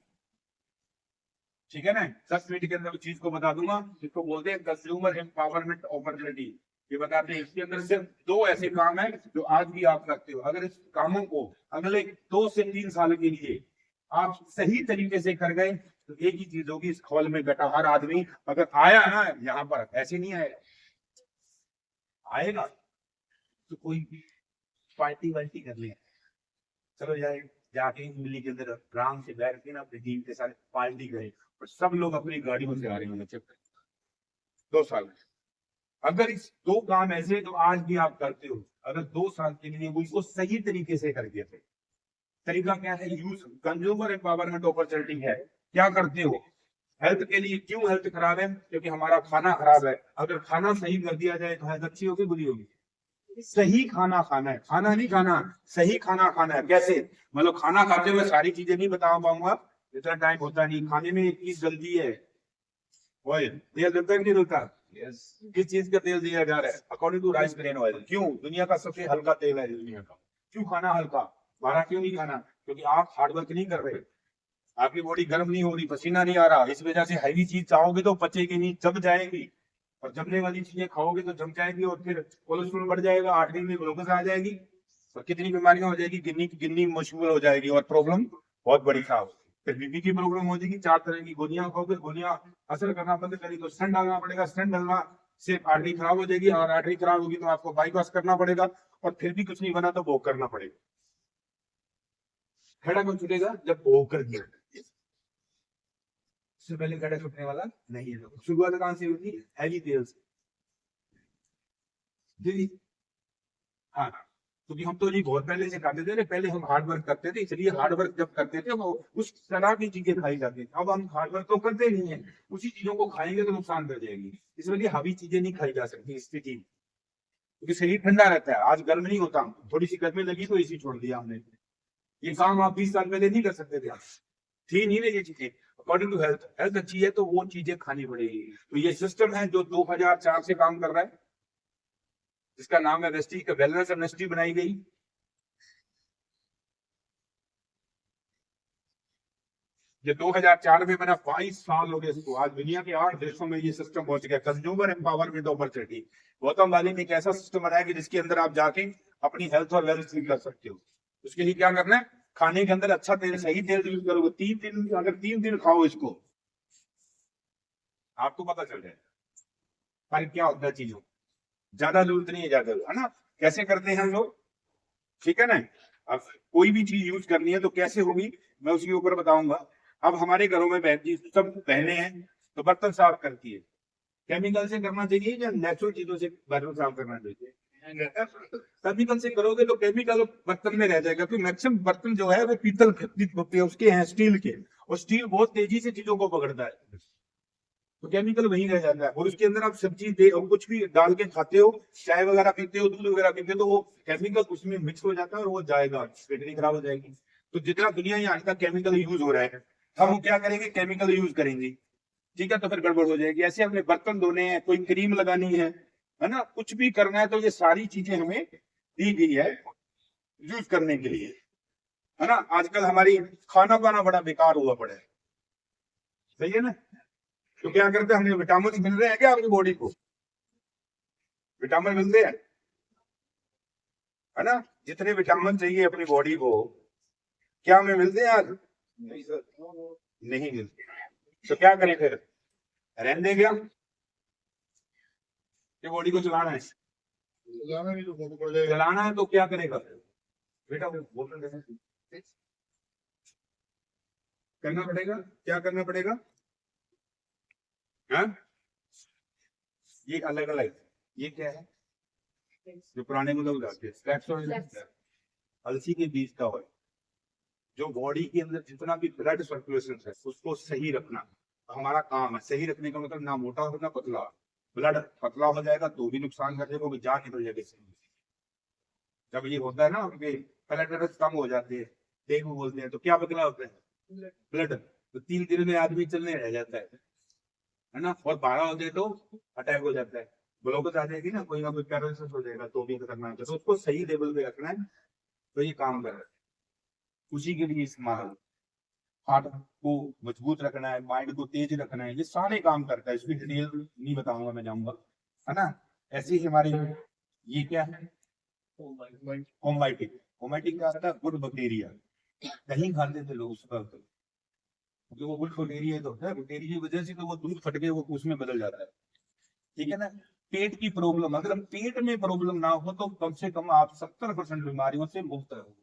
ठीक है ना? 10 मिनट के अंदर उस चीज को बता दूंगा, जिसको बोलते हैं कंज्यूमर एम्पावरमेंट अपॉर्चुनिटी। ये बताते हैं इसके अंदर सिर्फ 2 ऐसे काम है जो आज भी आप करते हो। अगर इस कामों को अगले 2 से 3 साल के लिए आप सही तरीके से कर गए तो एक ही चीज होगी, इस हॉल में बैठा हर आदमी अगर आया ना यहाँ पर, ऐसे नहीं आएगा तो कोई पार्टी वार्टी कर ले, चलो जाके दिल्ली के अंदर आराम से बैठ के ना अपनी टीम के साथ पार्टी करें, और सब लोग अपनी गाड़ियों से आ रहे हैं 2 साल में। अगर इस 2 काम ऐसे जो आज भी आप करते हो, अगर 2 साल के लिए वो इसको सही तरीके से कर दिया, तरीका क्या है? यूज कंज्यूमर एम्पावरमेंट अपॉर्चुनिटी है। क्या करते हो? हेल्थ के लिए। क्यों हेल्थ खराब है? क्योंकि हमारा खाना खराब है। अगर खाना सही कर दिया जाए तो हेल्थ अच्छी होगी बुरी होगी? सही खाना खाना है, खाना नहीं खाना, सही खाना खाना है। कैसे? मतलब खाना खाते हुए सारी चीजें नहीं बता पाऊंगा, इतना टाइम होता नहीं। खाने में एक चीज जल्दी है, ऑयल। तेल जलता है नहीं जलता? किस चीज का तेल दिया जा रहा है? According to rice bran oil. क्यों? दुनिया का सबसे हल्का तेल है दुनिया का। क्यों खाना हल्का? हमारा क्यों नहीं खाना? क्योंकि आप हार्डवर्क नहीं कर रहे, आपकी बॉडी गर्म नहीं हो रही, पसीना नहीं आ रहा, इस वजह से हैवी चीज चाहोगे तो पचेगी नहीं, जब जाएगी। और जमने वाली चीजें खाओगे तो जम जाएगी और फिर कोलेस्ट्रॉल बढ़ जाएगा, आर्टरी में ग्लूकोज आ जाएगी और कितनी बीमारियां हो जाएगी, गिननी गिननी मुश्किल हो जाएगी और प्रॉब्लम बहुत बड़ी खराब होगी। फिर बीपी की प्रॉब्लम हो जाएगी, 4 तरह की गोलियां खाओगे, गोलियां असर करना बंद करेगी तो स्टेंट डालना पड़ेगा, स्टेंट डालना से आर्टरी खराब हो जाएगी और आर्टरी खराब होगी तो आपको बाईपास करना पड़ेगा और फिर भी कुछ नहीं बना तो भोग करना पड़ेगा। खड़ा कौन छूटेगा? जब भोग कर दिया, इससे पहले खड़ा छूटने वाला नहीं है। शुरुआत कहां से होती? हैवी तेल से। जी हाँ, क्योंकि हम तो जी बहुत पहले से खाते थे ना, पहले हम हार्ड वर्क करते थे, इसलिए हार्ड वर्क जब करते थे वो उस तरह की चीजें खाई जाती थी। अब हम हार्ड वर्क तो करते नहीं है, उसी चीजों को खाएंगे तो नुकसान कर जाएगी, इसलिए हावी चीजें नहीं खाई जा सकती स्थिति, क्योंकि शरीर ठंडा रहता है। आज गर्म नहीं होता, थोड़ी सी गर्मी लगी तो इसी छोड़ दिया हमने। ये काम आप 20 साल पहले नहीं कर सकते थे, थी नहीं ना ये चीजें। अकॉर्डिंग टू हेल्थ, हेल्थ अच्छी है तो वो चीजें खानी पड़ेगी। तो ये सिस्टम है जो 2004 से काम कर रहा है, जिसका नाम है वेस्टी का वेलनेस एमनेस्टी बनाई गई। ये 2004 में बना, 22 साल हो गए इसको। आज दुनिया के 8 देशों में ये सिस्टम पहुंच गया। कंज्यूमर एम्पावरमेंट अपॉर्चुनिटी, गौतम वाली ने एक ऐसा सिस्टम बनाया कि जिसके अंदर आप जाके अपनी हेल्थ और वेल्थ ठीक कर सकते हो। उसके लिए क्या करना है? खाने के अंदर अच्छा तेल, सही तेल यूज करोगे, 3 दिन, अगर 3 दिन खाओ इसको, आपको पता चल जाएगा पर क्या होता है चीजों। ज्यादा जरूरत नहीं है, ज्यादा है ना। कैसे करते हैं हम लोग, ठीक है ना। अब कोई भी चीज यूज करनी है तो कैसे होगी मैं उसके ऊपर बताऊंगा। अब हमारे घरों में बहन जी सब बहने हैं तो बर्तन साफ करती है, केमिकल से करना चाहिए या नेचुरल चीजों से बर्तन साफ करना चाहिए? केमिकल से करोगे तो केमिकल बर्तन में रह जाएगा, क्योंकि मैक्सिमम बर्तन जो है वो पीतल के उसके हैं, स्टील के, और स्टील बहुत तेजी से चीजों को पकड़ता है, तो केमिकल वहीं रह जाता है। और उसके अंदर आप सब्जी दे और कुछ भी डाल के खाते हो, चाय वगैरह पीते हो, दूध वगैरह पीते हो, तो वो केमिकल उसमें मिक्स हो जाता है और वो जाएगा, किडनी खराब हो जाएगी। तो जितना दुनिया यहाँ का केमिकल यूज हो रहा है, हम क्या करेंगे? केमिकल यूज करेंगे, ठीक है, तो फिर गड़बड़ हो जाएगी। ऐसे हमने बर्तन धोने हैं, कोई क्रीम लगानी है ना, कुछ भी करना है, तो ये सारी चीजें हमें दी गई है यूज करने के लिए, है ना। आजकल हमारी खाना पाना बड़ा बेकार हुआ पड़ा है, सही है ना। तो क्या करते हैं, हमें विटामिन मिल रहे हैं क्या अपनी बॉडी को? विटामिन मिलते हैं, है ना। जितने विटामिन चाहिए अपनी बॉडी को, क्या हमें मिलते हैं आज? नहीं मिलते। तो क्या करें फिर? रहने दें क्या? ये बॉडी को चलाना है, चलाना है तो क्या करेगा बेटा? करना पड़ेगा, क्या करना पड़ेगा? हाँ, ये अलग अलग, ये क्या है? जो पुराने में लोग जाते हैं, अलसी के बीज का ऑयल, जो बॉडी के अंदर जितना भी ब्लड सर्कुलेशन है उसको सही रखना हमारा काम है। सही रखने का मतलब ना मोटा हो ना पतला। ब्लड पतला हो जाएगा तो भी नुकसान कर देगा, जान निकल जाएगी। जब ये होता है ना, उनके प्लेटलेट्स कम हो जाते हैं, डेंगू बोलते हैं, तो क्या पतला होता है? ब्लड। तो 3 दिन में आदमी चलने रह जाता है ना। और 12 हो जाए तो अटैक हो जाता है, ग्लूकोज आ जाएगी ना, कोई ना कोई पैरालिसिस हो जाएगा, तो भी खतरनाक है। तो उसको सही लेवल पे रखना है, तो ये काम कर रहा है, उसी के लिए इस्तेमाल। हार्ट को मजबूत रखना है, माइंड को तेज रखना है, ये सारे काम करता है। इसकी डिटेल नहीं बताऊंगा, मैं जाऊंगा, है ना। ऐसे ही हमारे ये क्या है? होमाइटिक। होमाइटिक क्या होता है? Good bacteria. नहीं खाते थे लोग उसका, क्योंकि वो गुड बैक्टीरिया तो होता है, बैक्टीरिया की वजह से तो वो दूध फट के वो उसमें बदल जाता है, ठीक है ना। पेट की प्रॉब्लम, अगर पेट में प्रॉब्लम ना हो तो कम से कम आप 70% बीमारियों से मुक्त रहोगे।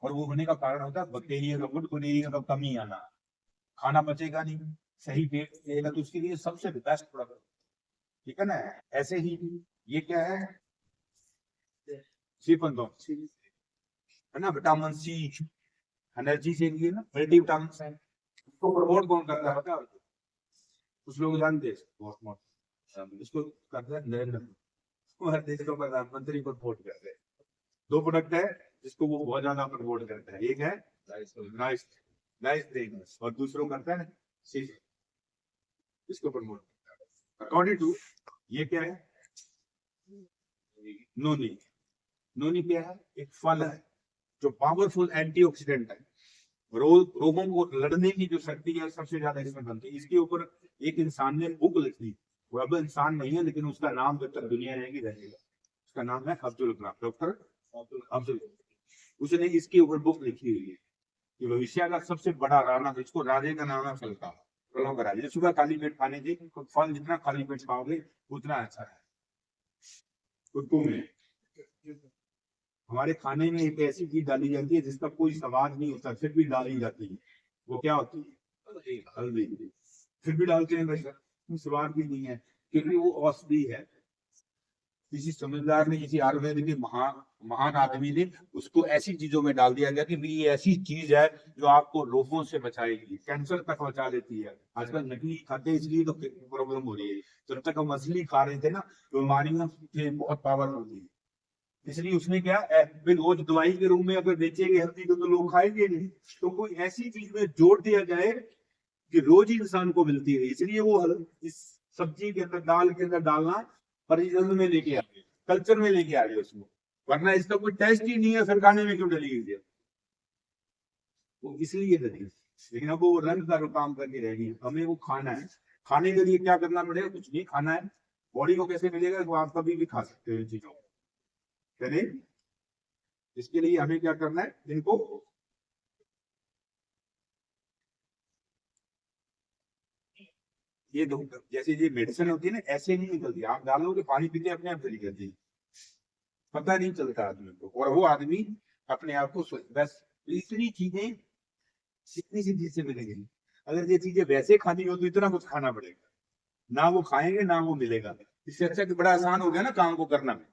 और वो होने का कारण होता है बैक्टीरिया का, गुड बैक्टीरिया का कमी आना। खाना पचेगा नहीं, सही पेट रहेगा तो उसके लिए सबसे बेस्ट प्रोडक्ट, ठीक है ना। ऐसे ही ये क्या है? है ना, विटामिन सी, एनर्जी से लिए ना, मल्टी विटामिन है। इसको प्रमोट कौन करता है पता है? कुछ लोग जानते हैं, इसको करता है नरेंद्र मोदी, वो हर देश का प्रधानमंत्री को प्रमोट करते हैं। 2 प्रोडक्ट है जिसको वो बहुत ज्यादा प्रमोट करता है, एक है नाइस नाइस और दूसरों करता है इसको प्रमोट करता है। अकॉर्डिंग टू ये क्या है? नोनी। नोनी क्या है? एक फल है जो पावरफुल एंटीऑक्सीडेंट है, रोगों को लड़ने की जो शक्ति है सबसे ज्यादा इसमें बनती है। इसके ऊपर एक इंसान ने बुक लिखी, वो अब इंसान नहीं है, लेकिन उसका नाम जब तक दुनिया रहेगी रहेगा। उसका नाम है अब्दुल कलाम, डॉक्टर अब्दुल। उसने इसके ऊपर बुक लिखी हुई है कि भविष्य का सबसे बड़ा राणा, इसको राजे का नाम है फल का, फलों का राजा। सुबह खाली पेट खाने की, फल जितना खाली पेट खाओगे उतना अच्छा है। उर्दू में हमारे खाने में एक ऐसी चीज डाली जाती है जिसका कोई स्वाद नहीं होता, फिर भी डाली जाती है। वो क्या होती है? हल्दी। फिर भी डालते हैं भाई, स्वाद भी नहीं है, क्योंकि वो औषधि है। किसी समझदार ने, किसी आयुर्वेद के महान आदमी ने उसको ऐसी चीजों में डाल दिया गया कि ये ऐसी चीज है जो आपको रोगों से बचाएगी, कैंसर तक बचा लेती है। आजकल नकली खाते इसलिए तो प्रॉब्लम हो रही है। जब तक हम असली खा रहे थे ना, बीमारियां बहुत पावरफुल थी। इसलिए उसने क्या, रोज दवाई के रूप में अगर बेचेंगे हल्दी तो लोग खाएंगे नहीं, तो कोई ऐसी चीज में जोड़ दिया जाए कि रोज ही इंसान को मिलती है। इसलिए वो इस सब्जी के अंदर, दाल के अंदर डालना परिजन में लेके आ गए, कल्चर में लेके आ गए उसको, वरना इसका कोई टेस्ट ही नहीं है, फिर खाने में क्यों डली गई है? वो इसलिए डली। लेकिन अब वो रंग का काम करके रह गई। हमें वो खाना है, खाने के लिए क्या करना पड़ेगा? कुछ नहीं खाना है। बॉडी को कैसे मिलेगा? वो आप कभी भी खा सकते हो चीजों को। इसके लिए हमें क्या करना है? इनको ये दो, जैसे ये मेडिसिन होती है ना, ऐसे नहीं निकलती। आप डालोगे पानी पीते अपने आप चली जाती है, पता नहीं चलता आदमी को, और वो आदमी अपने आप को बस। इतनी चीजें इतनी सी चीज से मिलेगी। अगर ये चीजें वैसे खानी हो तो इतना कुछ खाना पड़ेगा, ना वो खाएंगे ना वो मिलेगा। इससे अच्छा कि बड़ा आसान हो गया ना काम को करना में।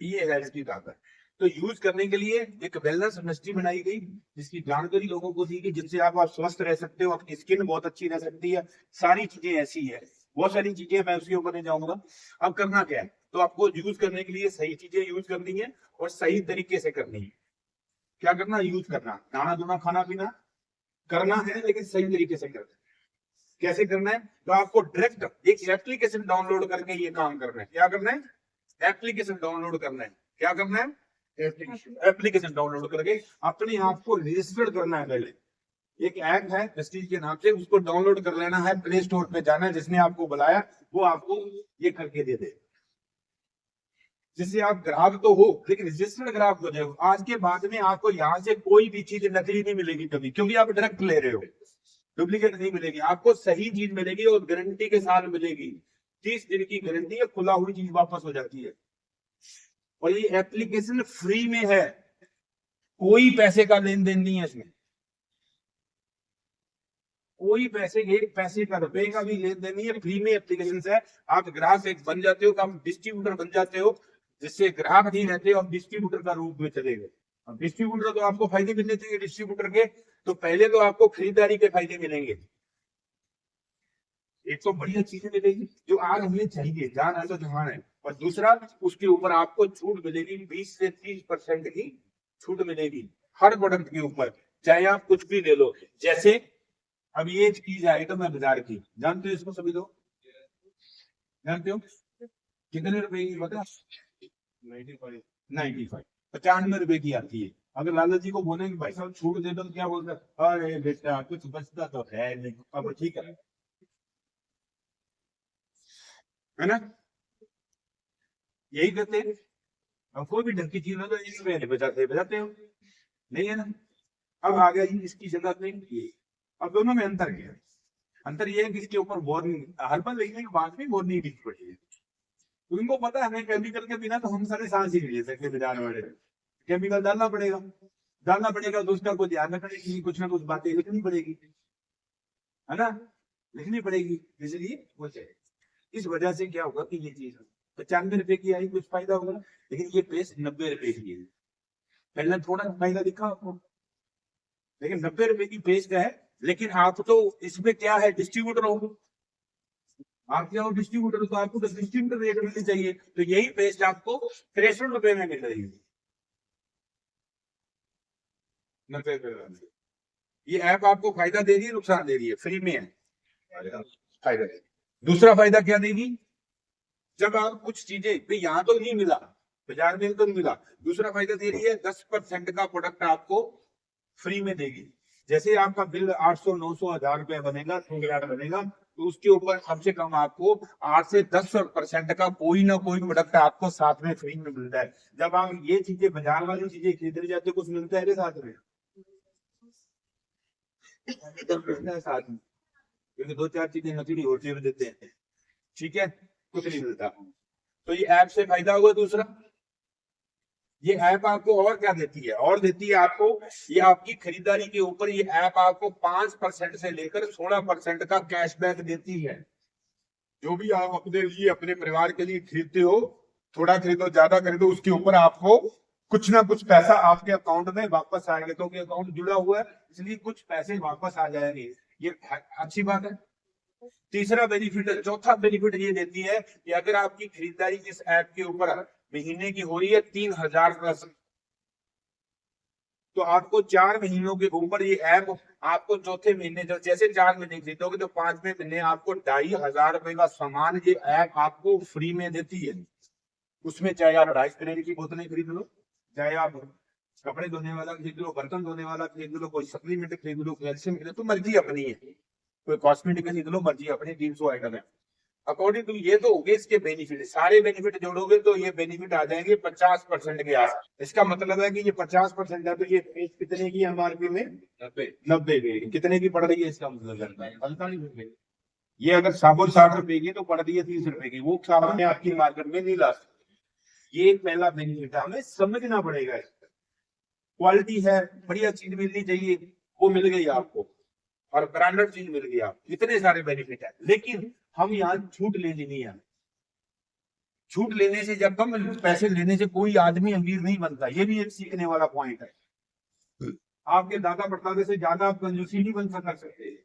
ये है इसकी ताकत। तो यूज करने के लिए एक वेलनेस इंडस्ट्री बनाई गई, जिसकी जानकारी लोगों को दी गई, जिससे आप स्वस्थ रह सकते हो, आपकी स्किन बहुत अच्छी रह सकती है। सारी चीजें ऐसी है, बहुत सारी चीजें, मैं उसके ऊपर नहीं जाऊंगा। अब करना क्या है? तो आपको यूज करने के लिए सही चीजें यूज करनी है और सही तरीके से करनी है। क्या करना? यूज करना, खाना धोना, खाना पीना करना है, लेकिन सही तरीके से करना है। कैसे करना है? तो आपको डायरेक्ट एक एप्लीकेशन डाउनलोड करके ये काम करना है। क्या करना है? एप्लीकेशन डाउनलोड करना है। क्या करना है? एप्लीकेशन डाउनलोड करके अपने आप को रजिस्टर्ड करना है। पहले एक ऐप है प्रेस्टीज के नाम से, उसको डाउनलोड कर लेना है। प्ले स्टोर पे जाना है, जिसने आपको बुलाया वो आपको ये करके दे दे, जिससे आप ग्राहक तो हो लेकिन रजिस्टर्ड ग्राहक हो जाए। आज के बाद में आपको यहाँ से कोई भी चीज नकली नहीं मिलेगी कभी, क्योंकि आप डायरेक्ट ले रहे हो। डुप्लीकेट नहीं मिलेगी आपको, सही चीज मिलेगी और गारंटी के साथ मिलेगी। 30 दिन की गारंटी है, खुला हुई चीज वापस हो जाती है। और ये एप्लीकेशन फ्री में है, कोई पैसे का लेन देन नहीं है इसमें, कोई पैसे, एक पैसे का, रुपए का भी लेन देन नहीं है। फ्री में एप्लीकेशन है। आप ग्राहक एक बन जाते हो, आप डिस्ट्रीब्यूटर बन जाते हो, जिससे ग्राहक नहीं रहते, आप डिस्ट्रीब्यूटर का रूप में चले गए। अब डिस्ट्रीब्यूटर तो आपको फायदे मिलने चाहिए डिस्ट्रीब्यूटर के, तो पहले तो आपको खरीदारी के फायदे मिलेंगे। एक तो बढ़िया चीजें मिलेगी जो आज हमें चाहिए, जान है तो जहान है। और दूसरा, उसके ऊपर आपको छूट मिलेगी, 20 से 30% की छूट मिलेगी हर प्रोडक्ट के ऊपर, चाहे आप कुछ भी ले लो। जैसे अब ये चीज आइटम है बाजार की, जानते हो इसको सभी लोग? जानते हो कितने रुपए की? बता, 95, 95 रुपए की आती है। अगर लाला जी को बोले कि भाई साहब छूट दे दो, तो क्या बोलते हैं? अरे बेटा कुछ बचता तो है नहीं। अब ठीक है ना? यही करते हैं। अब कोई भी ढंग की चीज हो तो ये बजाते हो, नहीं है ना? अब आ गया जी इसकी जगह पे ये। अब दोनों में अंतर क्या है? अंतर ये है कि इसके ऊपर वार्निंग, हर्बल लिखने के बाद भी वार्निंग लिखनी पड़ती है। तो उनको पता है हमें केमिकल के बिना तो हम सारे सांस ही नहीं ले सकते बाजार वाले, केमिकल डालना पड़ेगा। तो उसका कोई ध्यान रखने की कुछ ना कुछ बातें लिखनी पड़ेगी, है ना? लिखनी पड़ेगी, इसलिए वो चाहिए। इस वजह से क्या होगा कि ये चीज 95 रुपए की आई, कुछ फायदा होगा, लेकिन ये पेस्ट 90 रुपए की है। पहले थोड़ा फायदा दिखा आपको, लेकिन 90 रुपए की पेस्ट है। लेकिन आप तो इसमें क्या है, डिस्ट्रीब्यूटर हो। आप क्या हो? डिस्ट्रीब्यूटर। तो आपको डिस्ट्रीब्यूटर रेट मिलनी चाहिए, तो यही पेस्ट आपको 63 रुपए में मिल रही है, 90 रुपए। ये ऐप आपको फायदा दे रही है, नुकसान दे रही है? फ्री में है, फायदा दे। दूसरा फायदा क्या देगी? जब आप कुछ चीजें यहाँ तो नहीं मिला, बाजार में तो नहीं मिला, दूसरा फायदा दे रही है, 10% का प्रोडक्ट आपको फ्री में देगी। जैसे आपका बिल 800, 900, 1000 रुपए बनेगा, 1,000 बनेगा, तो उसके ऊपर कम से कम आपको 8 से 10% का कोई ना कोई प्रोडक्ट आपको साथ में फ्री में मिलता है। जब आप ये चीजें बाजार वाली चीजें खरीदने जाते हो, कुछ मिलता है साथ में? मिलता है साथ में, क्योंकि 2-4 चीजें नकली होती है देते हैं, ठीक है, कुछ नहीं मिलता। तो ये ऐप से फायदा होगा। दूसरा, ये ऐप आपको और क्या देती है? और देती है आपको, ये आपकी खरीदारी के ऊपर ये ऐप आपको 5% से लेकर 16% का कैशबैक देती है। जो भी आप अपने लिए, अपने परिवार के लिए खरीदते हो, थोड़ा खरीदो ज्यादा खरीदो, उसके ऊपर आपको कुछ ना कुछ पैसा आपके अकाउंट में वापस आएगा, क्योंकि अकाउंट जुड़ा हुआ है, इसलिए कुछ पैसे वापस आ जाएंगे। ये अच्छी बात है। तीसरा बेनिफिट, चौथा बेनिफिट ये देती है कि अगर आपकी खरीदारी इस ऐप के ऊपर महीने की हो रही है 3000 प्लस, तो आपको 4 महीनों के ऊपर ये ऐप आपको चौथे महीने, जैसे 4 महीने खरीदोगे तो 5वें महीने आपको 2500 रुपए का सामान ये ऐप आपको फ्री में देती है। उसमें चाहे आप 2.5 की बोतलें खरीद लो, चाहे आप कपड़े धोने वाला खरीद लो, बर्तन धोने वाला खरीद लो, कोई सप्लीमेंट खरीद लो, कैल्शियम खरीद लो, तो मर्जी अपनी है। कोई कॉस्मेटिक खरीद लो, मर्जी अपनी, 300 आइटम है। अकॉर्डिंग टू ये तो हो गए इसके बेनिफिट, सारे बेनिफिट जोड़ोगे तो ये बेनिफिट आ जाएंगे 50% के आस। इसका मतलब है कि ये 50% है, तो ये कितने की एमआरपी में? 90 की। कितने की पड़ रही है इसका मतलब? 45 रुपए। ये अगर साबुन 60 रुपए की तो पड़ रही है 30 रुपए की, वो साबुन आपकी मार्केट में नहीं ला सकती। ये एक पहला बेनिफिट है, हमें समझना पड़ेगा। क्वालिटी है, बढ़िया चीज मिलनी चाहिए, वो मिल गई आपको, और ब्रांडेड चीज मिल गई आपको, इतने सारे बेनिफिट है। लेकिन हम यहाँ छूट लेनी नहीं है। छूट लेने से, जब कम पैसे लेने से कोई आदमी अमीर नहीं बनता, ये भी एक सीखने वाला पॉइंट है। आपके दादा परदादा से ज्यादा आप कंजूसी नहीं बन सकते।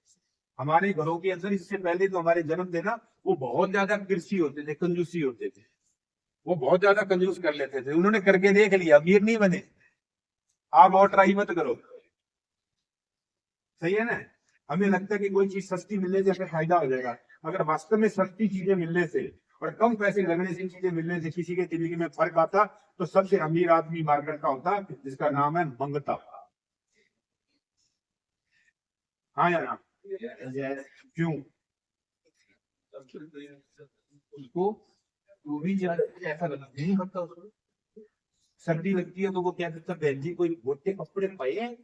हमारे घरों के अंदर इससे पहले तो हमारे जन्म थे ना, वो बहुत ज्यादा कृषि होते थे, कंजूसी होते थे, वो बहुत ज्यादा कंजूस कर लेते थे। उन्होंने करके देख लिया, अमीर नहीं बने। आप और ट्राई मत करो, सही है ना? हमें लगता है कि कोई चीज सस्ती मिलने से हमें फायदा हो जाएगा। अगर वास्तव में सस्ती चीजें मिलने से और कम पैसे लगने से चीजें मिलने से किसी के जिंदगी में फर्क आता, तो सबसे अमीर आदमी मार्केट का होता, जिसका नाम है मंगता। हाँ या ना? क्यों? उसको वो भी ऐसा नहीं होता, उसको सर्दी लगती है तो वो क्या करता है, बहन जी कोई मोटे कपड़े पाए हैं,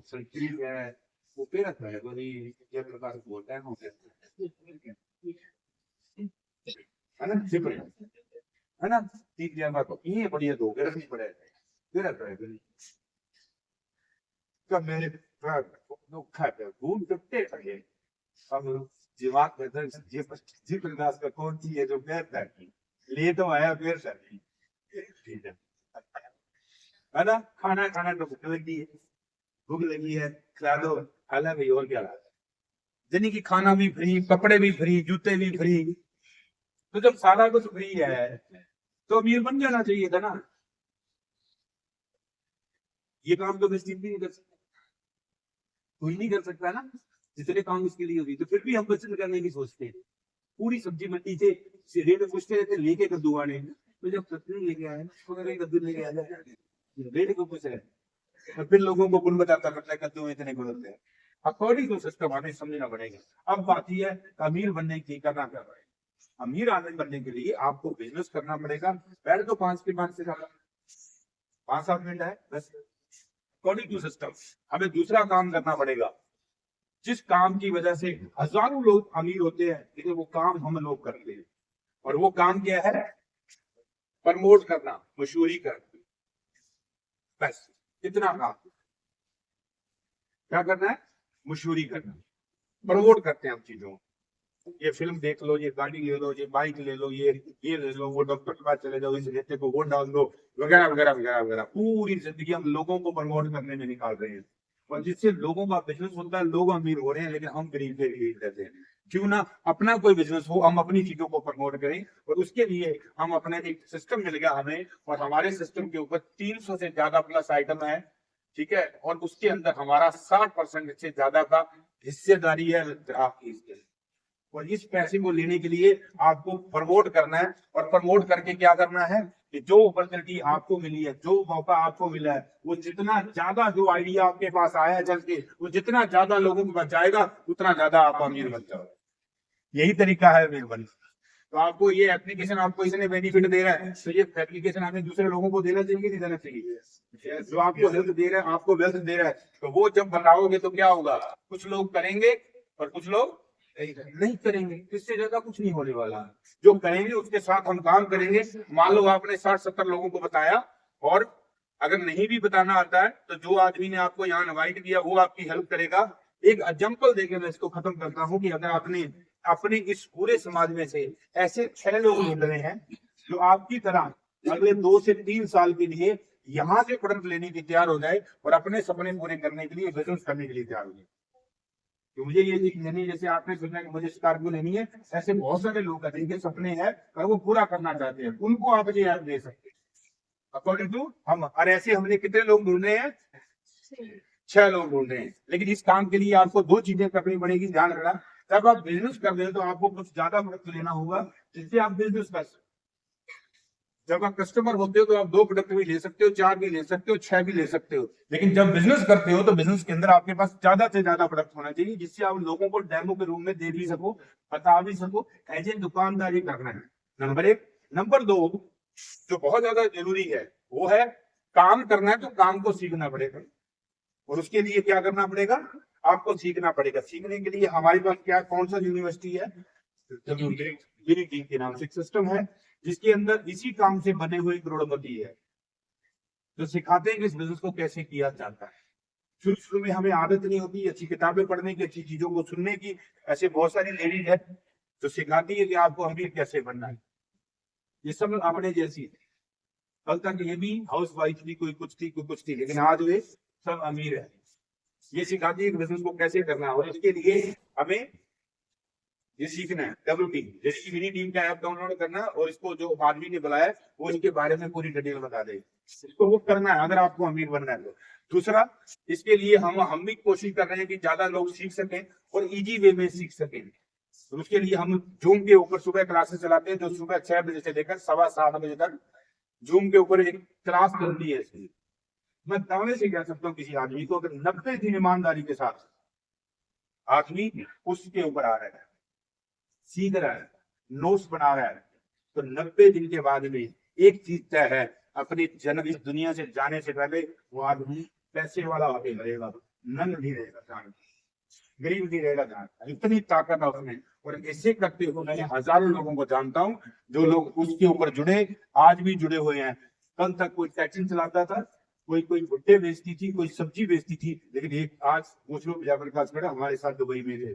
सर्दी है वो पे रखा है, तो ये प्रकार बोलता है ना, सिप है ना, 30,000 बात ये बढ़िया दो रखनी पड़े, फिर रखा है कब मेरे घूम टुटते पड़े। अब दिमाग में जी प्रकाश का कौन सी है जो कहता है ले तो आया फिर ठीक है ना? खाना खाना तो भूख लगी है, भूख लगी है, खिला दो, खाला भाई, और क्या यानी कि खाना भी फ्री, कपड़े भी फ्री, जूते भी फ्री। तो जब सारा कुछ फ्री है तो अमीर बन जाना चाहिए था ना। ये काम तो बचत भी नहीं कर सकता, कोई नहीं कर सकता ना, जितने काम इसके लिए हुई। तो फिर भी हम बचत करने की सोचते हैं। पूरी सब्जी मंडी से रेट पूछते रहते, लेके कद्दू आने, तो जब सब्जी लेके आए तो कद्दू लेके आ जाए, रेट को पूछ रहे, और फिर लोगों को गुण बताता करता है कद्दू इतने गुण होते हैं। अकॉर्डिंग टू सिस्टम हमें समझना पड़ेगा। अब बात यह है अमीर बनने की करना क्या है। अमीर आदमी बनने के लिए आपको बिजनेस करना पड़ेगा। बैठ तो 5 से ज्यादा 5-7 मिनट है बस। अकॉर्डिंग टू सिस्टम हमें दूसरा काम करना पड़ेगा, जिस काम की वजह से हजारों लोग अमीर होते हैं, लेकिन वो काम हम लोग करते हैं। और वो काम क्या है? प्रमोट करना, मशहूरी करना, बस इतना काम। क्या करना है? मशहूरी करना, प्रमोट करते हैं हम चीजों। ये फिल्म देख लो, ये गाड़ी ले लो, ये बाइक ले लो, ये ले लो, वो डॉक्टर के पास चले जाओ, इस नेता को वोट डाल दो, वगैरह वगैरह वगैरह वगैरह। पूरी जिंदगी हम लोगों को प्रमोट करने में निकाल रहे हैं, और जिससे लोगों का बिजनेस होता है, लोग अमीर हो रहे हैं, लेकिन हम गरीब से गरीब रहते हैं। क्यों ना अपना कोई बिजनेस हो, हम अपनी चीजों को प्रमोट करें। और उसके लिए हम अपने एक सिस्टम मिल गया हमें, और हमारे सिस्टम के ऊपर 300 से ज्यादा प्लस आइटम है, ठीक है, और उसके अंदर हमारा 60% से ज्यादा का हिस्सेदारी है आपकी। और इस पैसे को लेने के लिए आपको प्रमोट करना है, और प्रमोट करके क्या करना है कि जो अपॉर्चुनिटी आपको मिली है, जो मौका आपको मिला है, वो जितना ज्यादा, जो आइडिया आपके पास आया है चल के, वो जितना ज्यादा लोगों के पास जाएगा उतना ज्यादा आप अमीर बन जाओगे। यही तरीका है अमीर बनने का। तो आपको ये एप्लीकेशन आपको इसने बेनिफिट दे रहा है, तो ये एप्लीकेशन हमें दूसरे लोगों को देना चाहिए, नहीं देना चाहिए? जो आपको हेल्थ दे रहा है, आपको वेल्थ दे रहा है, तो वो जब बताओगे तो क्या होगा, कुछ लोग करेंगे और कुछ लोग नहीं करेंगे। इससे ज्यादा कुछ नहीं होने वाला। जो करेंगे उसके साथ हम काम करेंगे। मान लो आपने 60-70 लोगों को बताया, और अगर नहीं भी बताना आता है तो जो आदमी ने आपको यहाँ इनवाइट किया वो आपकी हेल्प करेगा। एक एग्जाम्पल देके मैं इसको खत्म करता हूँ कि अगर आपने अपने इस पूरे समाज में से ऐसे 6 लोग ढूंढ रहे हैं जो आपकी तरह अगले 2 से 3 साल के लिए यहाँ से प्रोडक्ट लेने की तैयार हो जाए और अपने सपने पूरे करने के लिए, बिजनेस करने के लिए तैयार हो जाए। तो मुझे ये चीज लेनी है, जैसे आपने सोचा कि मुझे स्कॉर्पियो लेनी है, ऐसे बहुत सारे लोग हैं जिनके सपने हैं और वो पूरा करना चाहते हैं, उनको आप ये ऐप दे सकते हैं अकॉर्डिंग टू हम। और ऐसे हमने कितने लोग ढूंढ रहे हैं? 6 लोग ढूंढ रहे हैं। लेकिन इस काम के लिए आपको 2 चीजें करनी पड़ेगी, ध्यान रखना। जब आप बिजनेस कर रहे हो तो आपको कुछ ज्यादा प्रोडक्ट लेना होगा जिससे आप बिजनेस कर सकते। जब आप कस्टमर होते हो तो आप 2 प्रोडक्ट भी ले सकते हो, 4 भी ले सकते हो, 6 भी ले सकते हो। लेकिन जब बिजनेस करते हो तो बिजनेस के अंदर आपके पास ज्यादा से ज्यादा प्रोडक्ट होना चाहिए जिससे आप लोगों को डेमो के रूप में दे भी सको, बता भी सको। एज ए दुकानदारी करना है, नंबर 1। नंबर 2 जो बहुत ज्यादा जरूरी है वो है काम करना है तो काम को सीखना पड़ेगा। और उसके लिए क्या करना पड़ेगा? आपको सीखना पड़ेगा। सीखने के लिए हमारे पास क्या, कौन सा यूनिवर्सिटी है? यूनिटी के नाम से एक सिस्टम है जिसके अंदर इसी काम से बने हुए करोड़पति है जो सिखाते हैं कि इस बिजनेस को कैसे किया जाता है। शुरू शुरू में हमें आदत नहीं होती अच्छी किताबें पढ़ने की, अच्छी चीजों को सुनने की। ऐसे बहुत सारी लेडीज है जो सिखाती है कि आपको अमीर कैसे बनना है। ये सब अपने जैसी है। कल तक ये भी हाउस वाइफ थी, कोई कुछ थी, कोई कुछ थी, लेकिन आज वे सब अमीर है। ये सिखाती है कि बिजनेस को कैसे करना है। और इसके लिए हमें ये सीखना है। डब्ल्यू टीम, जैसे मेरी टीम का ऐप डाउनलोड करना, और इसको जो आदमी ने बुलाया वो इनके बारे में पूरी डिटेल बता देगा। इसको वो करना है अगर आपको अमीर बनना है तो। दूसरा, इसके लिए हम भी कोशिश कर रहे हैं कि ज्यादा लोग सीख सकें और इजी वे में सीख सकें। तो उसके लिए हम जूम के ऊपर सुबह क्लासेस चलाते हैं, जो सुबह 6 बजे से लेकर 7:15 बजे तक जूम के ऊपर एक क्लास चलती है। इसकी मैं दावे से कह सकता हूँ किसी आदमी को, अगर 90 दिन ईमानदारी के साथ आदमी उसके ऊपर आ रहा है, सीख रहा है, नोट्स बना रहा है, तो 90 दिन के बाद में एक चीज तय है, अपनी जन्म इस दुनिया से जाने से पहले वो आदमी पैसे वाला होके मरेगा, नंग नहीं रहेगा, जान गरीब नहीं रहेगा, जान। इतनी ताकत है उसमें। और ऐसे करते हुए मैं हजारों लोगों को जानता हूँ जो लोग उसके ऊपर जुड़े, आज भी जुड़े हुए हैं। कल तक कोई टैक्सी चलाता था, कोई भुट्टे बेचती थी, कोई सब्जी बेचती थी, लेकिन एक आज मुझ लोग जयप्रकाश खड़ा हमारे साथ दुबई में थे।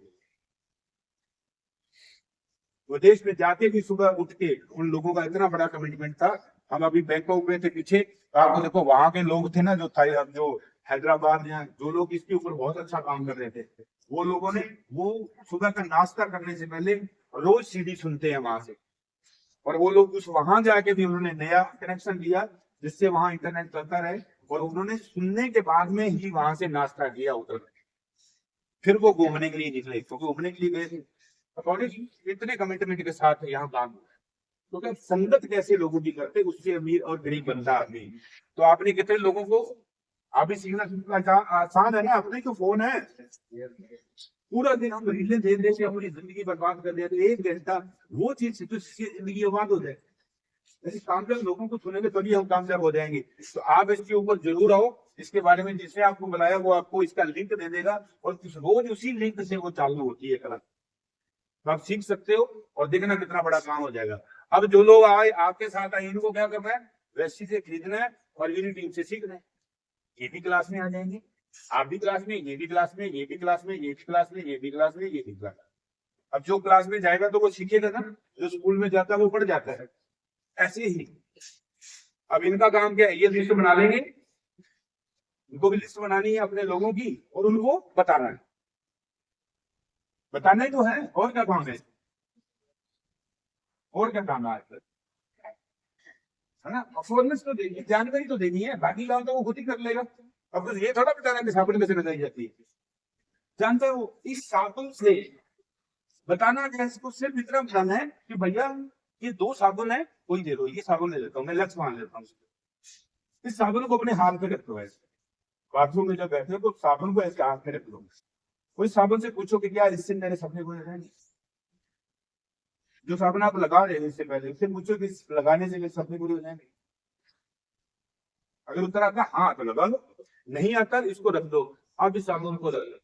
विदेश में जाके भी सुबह उठ के उन लोगों का इतना बड़ा कमिटमेंट था। हम अभी बैंकॉक में थे पीछे, आपको देखो वहां के लोग थे ना जो हैदराबाद या जो लोग इसके ऊपर बहुत अच्छा काम कर रहे थे, वो लोगों ने वो सुबह का नाश्ता करने से पहले रोज सीडी सुनते हैं वहां से। और वो लोग उस वहां जाके भी उन्होंने नया कनेक्शन लिया जिससे वहां इंटरनेट चलता रहे, और उन्होंने सुनने के बाद में ही वहां से नाश्ता किया उतर। फिर वो घूमने के लिए निकले, क्योंकि घूमने के लिए गए थे। अकॉर्डिंग इतने कमिटमेंट के साथ यहाँ काम हुआ। क्योंकि संगत कैसे लोगों की करते, उससे अमीर और गरीब बनता आदमी। तो आपने कितने लोगों को अभी सीखना आसान है ना, अपने जो फोन है पूरा दिन हम रीलें दे दे के अपनी जिंदगी बर्बाद कर देते। 1 घंटा वो चीज जिंदगी बर्बाद हो जाए। ऐसे कामयाब लोगों को सुनेंगे तभी हम कामयाब हो जाएंगे। तो आप इसके ऊपर जरूर आओ। इसके बारे में जिसने आपको बुलाया वो आपको इसका लिंक दे देगा, और रोज उसी लिंक से वो चालू होती है क्लास। तो आप सीख सकते हो और देखना कितना बड़ा काम हो जाएगा। अब जो लोग आए आपके साथ आए, इनको क्या करना है? वैसी से खरीदना है और यूनिटी टीम से सीखना है। ये भी क्लास में आ जाएंगे, आप भी क्लास में, ये भी क्लास में, ये भी क्लास में, ये भी क्लास में, ये भी क्लास में, ये भी क्लास में। अब जो क्लास में जाएगा तो वो सीखेगा ना, जो स्कूल में जाता है वो पढ़ जाता है। ऐसे ही अब इनका काम क्या है? ये लिस्ट बना लेंगे, इनको भी लिस्ट बनानी है अपने लोगों की, और उनको बताना है। बताना ही तो है, और क्या काम है? और क्या काम है ना? परफॉर्मेंस तो देनी, जानकारी तो देनी है, बाकी काम तो वो खुद ही कर लेगा। अब तो ये थोड़ा बताना कि साबुन कैसे लगाई जाती है। जानते हो इस साबुन से बताना है इसको, सिर्फ इतना बताना है कि भैया ये 2 साबुन है, कोई दे दो, ये साबुन ले लेता हूँ, मैं लक्ष्य मान लेता हूँ। इस साबुन को अपने हाथ में रख दो ऐसे, बाथरूम में जब बैठे हो तो साबुन को ऐसे हाथ में रख दो। कोई साबुन से पूछो कि क्या इससे मेरे सपने पूरे रहेंगे? जो साबुन आप लगा रहे हो इससे पहले, उससे पूछो कि इस लगाने से मेरे सपने पूरे हो जाएंगे? अगर उत्तर आता हाँ तो लगा लो, नहीं आता इसको रख दो, आप इस साबुन को रख लो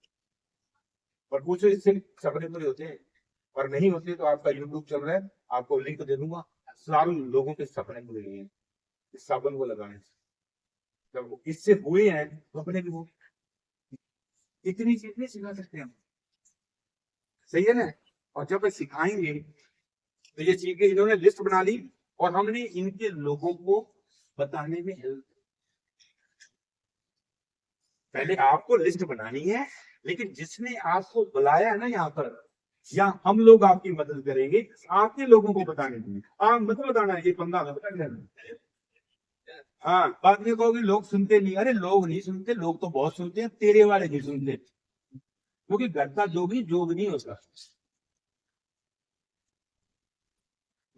और पूछो इससे सपने पूरे होते हैं? और नहीं होते तो आपका यूट्यूब चल रहा है, आपको लिंक दे दूंगा, सारे लोगों के सपने पूरे हुए हैं इस साबुन को लगाने से। जब इससे हुए हैं तो अपने भी हो। इतनी चीजें सिखा सकते हैं हम, सही है ना? और जब सिखाएंगे तो ये चीजें इन्होंने लिस्ट बना ली और हमने इनके लोगों को बताने में हेल्प। पहले आपको लिस्ट बनानी है, लेकिन जिसने आपको बुलाया है ना यहाँ पर, या हम लोग आपकी मदद करेंगे आपके लोगों को बताने में। आप मत बताना ये बंदा बता। हाँ, बाद में कहोगे लोग सुनते नहीं, अरे लोग नहीं सुनते, लोग तो बहुत सुनते हैं, तेरे वाले नहीं सुनते, क्योंकि घर का जोग नहीं होता।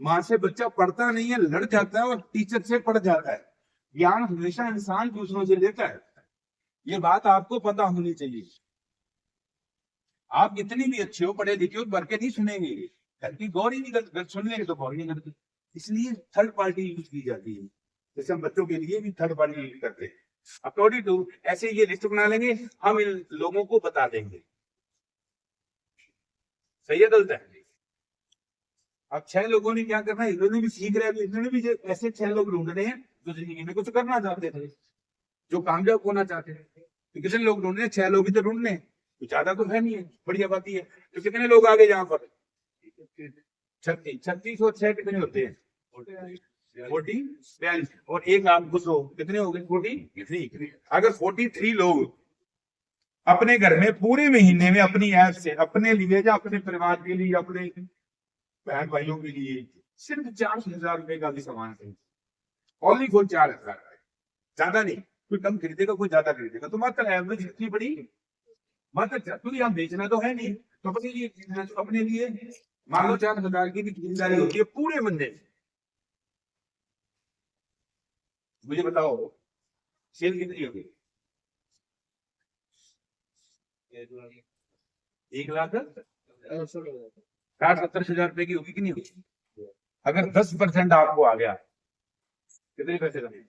माँ से बच्चा पढ़ता नहीं है, लड़ जाता है, और टीचर से पढ़ जाता है। ज्ञान हमेशा इंसान दूसरों से लेता है, ये बात आपको पता होनी चाहिए। आप कितनी भी अच्छे हो, पढ़े लिखे हो, भर के नहीं सुनेंगे, घर की गौर ही नहीं करते, सुन लेंगे तो गौर नहीं करते। इसलिए थर्ड पार्टी यूज की जाती है, जैसे हम बच्चों के लिए भी थर्ड पार्टी यूज करते हैं। अकॉर्डिंग टू ऐसे ये लिस्ट बना लेंगे, हम इन लोगों को बता देंगे। सही है गलत है? अब 6 लोगों ने क्या करना है, इन्होंने भी सीख रहे हैं, इन्होंने भी ऐसे 6 लोग ढूंढने हैं जो जिंदगी में कुछ करना चाहते थे, जो कामयाब होना चाहते थे। तो कितने लोग ढूंढने हैं? 6 लोग ही तो ढूंढने हैं, तो ज्यादा तो है नहीं है, बढ़िया बात है। तो कितने लोग आगे यहाँ पर? 36। 36 और 6 कितने होते हैं? 42। और एक आप गुजरो, कितने हो गए? 43। अगर 43 लोग अपने घर में पूरे महीने में अपनी ऐप से अपने लिए या अपने परिवार के लिए, अपने बहन भाइयों के लिए सिर्फ 4,000 रुपए का भी सामान खरीदे, ओनली फॉर 4,000, ज्यादा नहीं। कोई कम खरीदेगा, कोई ज्यादा खरीदेगा, तो मात्र एवरेज इतनी बड़ी, मात्र क्योंकि हम बेचना तो है नहीं, तो अपने लिए खरीदना, तो अपने लिए मान लो 4,000 की भी खरीदारी होती है पूरे महीने में। मुझे बताओ सेल कितनी होगी? 1,60,70,000 रुपए की होगी कि नहीं होगी? अगर 10% आपको आ गया, कितने पैसे बने?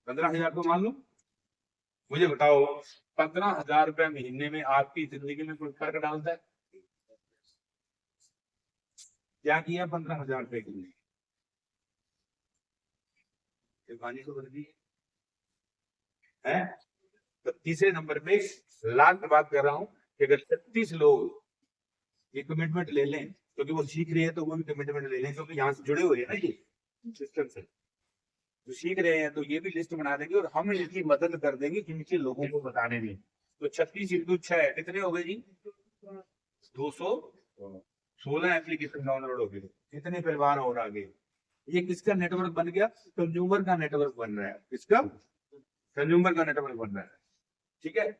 15,000 तो मान लो। मुझे बताओ 15,000 रुपए महीने में आपकी जिंदगी में कोई फर्क डालता है? क्या किया 15,000 रुपए के लिए? पानी को बदल दी है। तो तीसरे नंबर पे लाख बात कर रहा हूं कि अगर 36 लोग ये कमिटमेंट ले लें, क्योंकि वो सीख रहे हैं तो वो भी कमिटमेंट ले लें, क्योंकि यहाँ से जुड़े हुए हैं ना ये सिस्टम से, जो सीख रहे हैं, तो ये भी लिस्ट बना देंगे और हम इनकी मदद कर देंगे इनके लोगों को बताने में। तो 36 × 6 कितने हो गए जी? 216 एप्लीकेशन डाउनलोड हो गए। कितने परिवार और आगे? ये किसका नेटवर्क बन गया? कंज्यूमर का नेटवर्क बन रहा है। किसका? कंज्यूमर का नेटवर्क बन रहा है। ठीक है,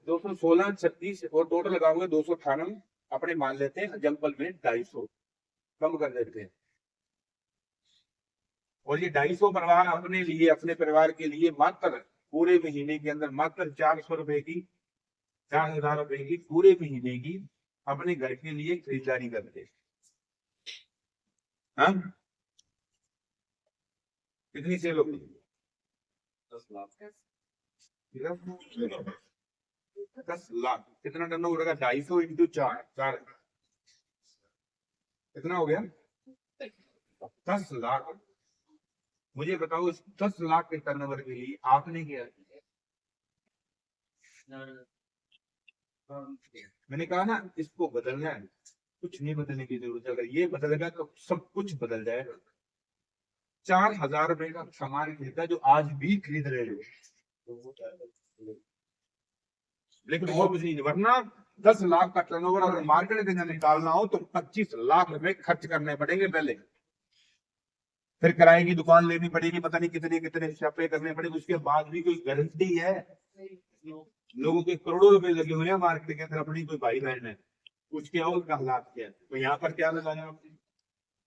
216, 36 और टोटल लगाओगे 298, अपने मान लेते हैं एग्जाम्पल में 250 कम कर देते हैं। और ये 250 परिवार अपने लिए, अपने परिवार के लिए मात्र पूरे महीने के अंदर मात्र 400 रुपए की, 4,000 रुपए की पूरे महीने की अपने घर के लिए खरीदारी करते हैं। हाँ, कितनी सेल होगी? 10 लाख। 10 लाख कितना टर्नओवर होगा? 250 × 4 कितना हो गया? 10 लाख। मुझे बताओ इस 10 लाख के टर्नओवर के लिए आपने क्या किया? मैंने कहा ना, इसको बदलना है, कुछ नहीं बदलने की जरूरत है। अगर ये बदलेगा तो सब कुछ बदल जाएगा। 4,000 रुपए का सामान खरीदा जो आज भी खरीद रहे हो, लेकिन वो कुछ नहीं, वरना 10 लाख का टर्नओवर अगर मार्केट के अंदर निकालना हो तो 25 लाख रुपए खर्च करने पड़ेंगे पहले, फिर किराए की दुकान लेनी पड़ेगी, पता नहीं कितने कितने छापे करने पड़ेंगे, उसके बाद भी कोई गारंटी है? लोगों के करोड़ों रुपए लगे हुए हैं मार्केट के अंदर, अपनी कोई भाई बहन है, उसके और का हालात क्या है, तो यहाँ पर क्या लगाया आपने?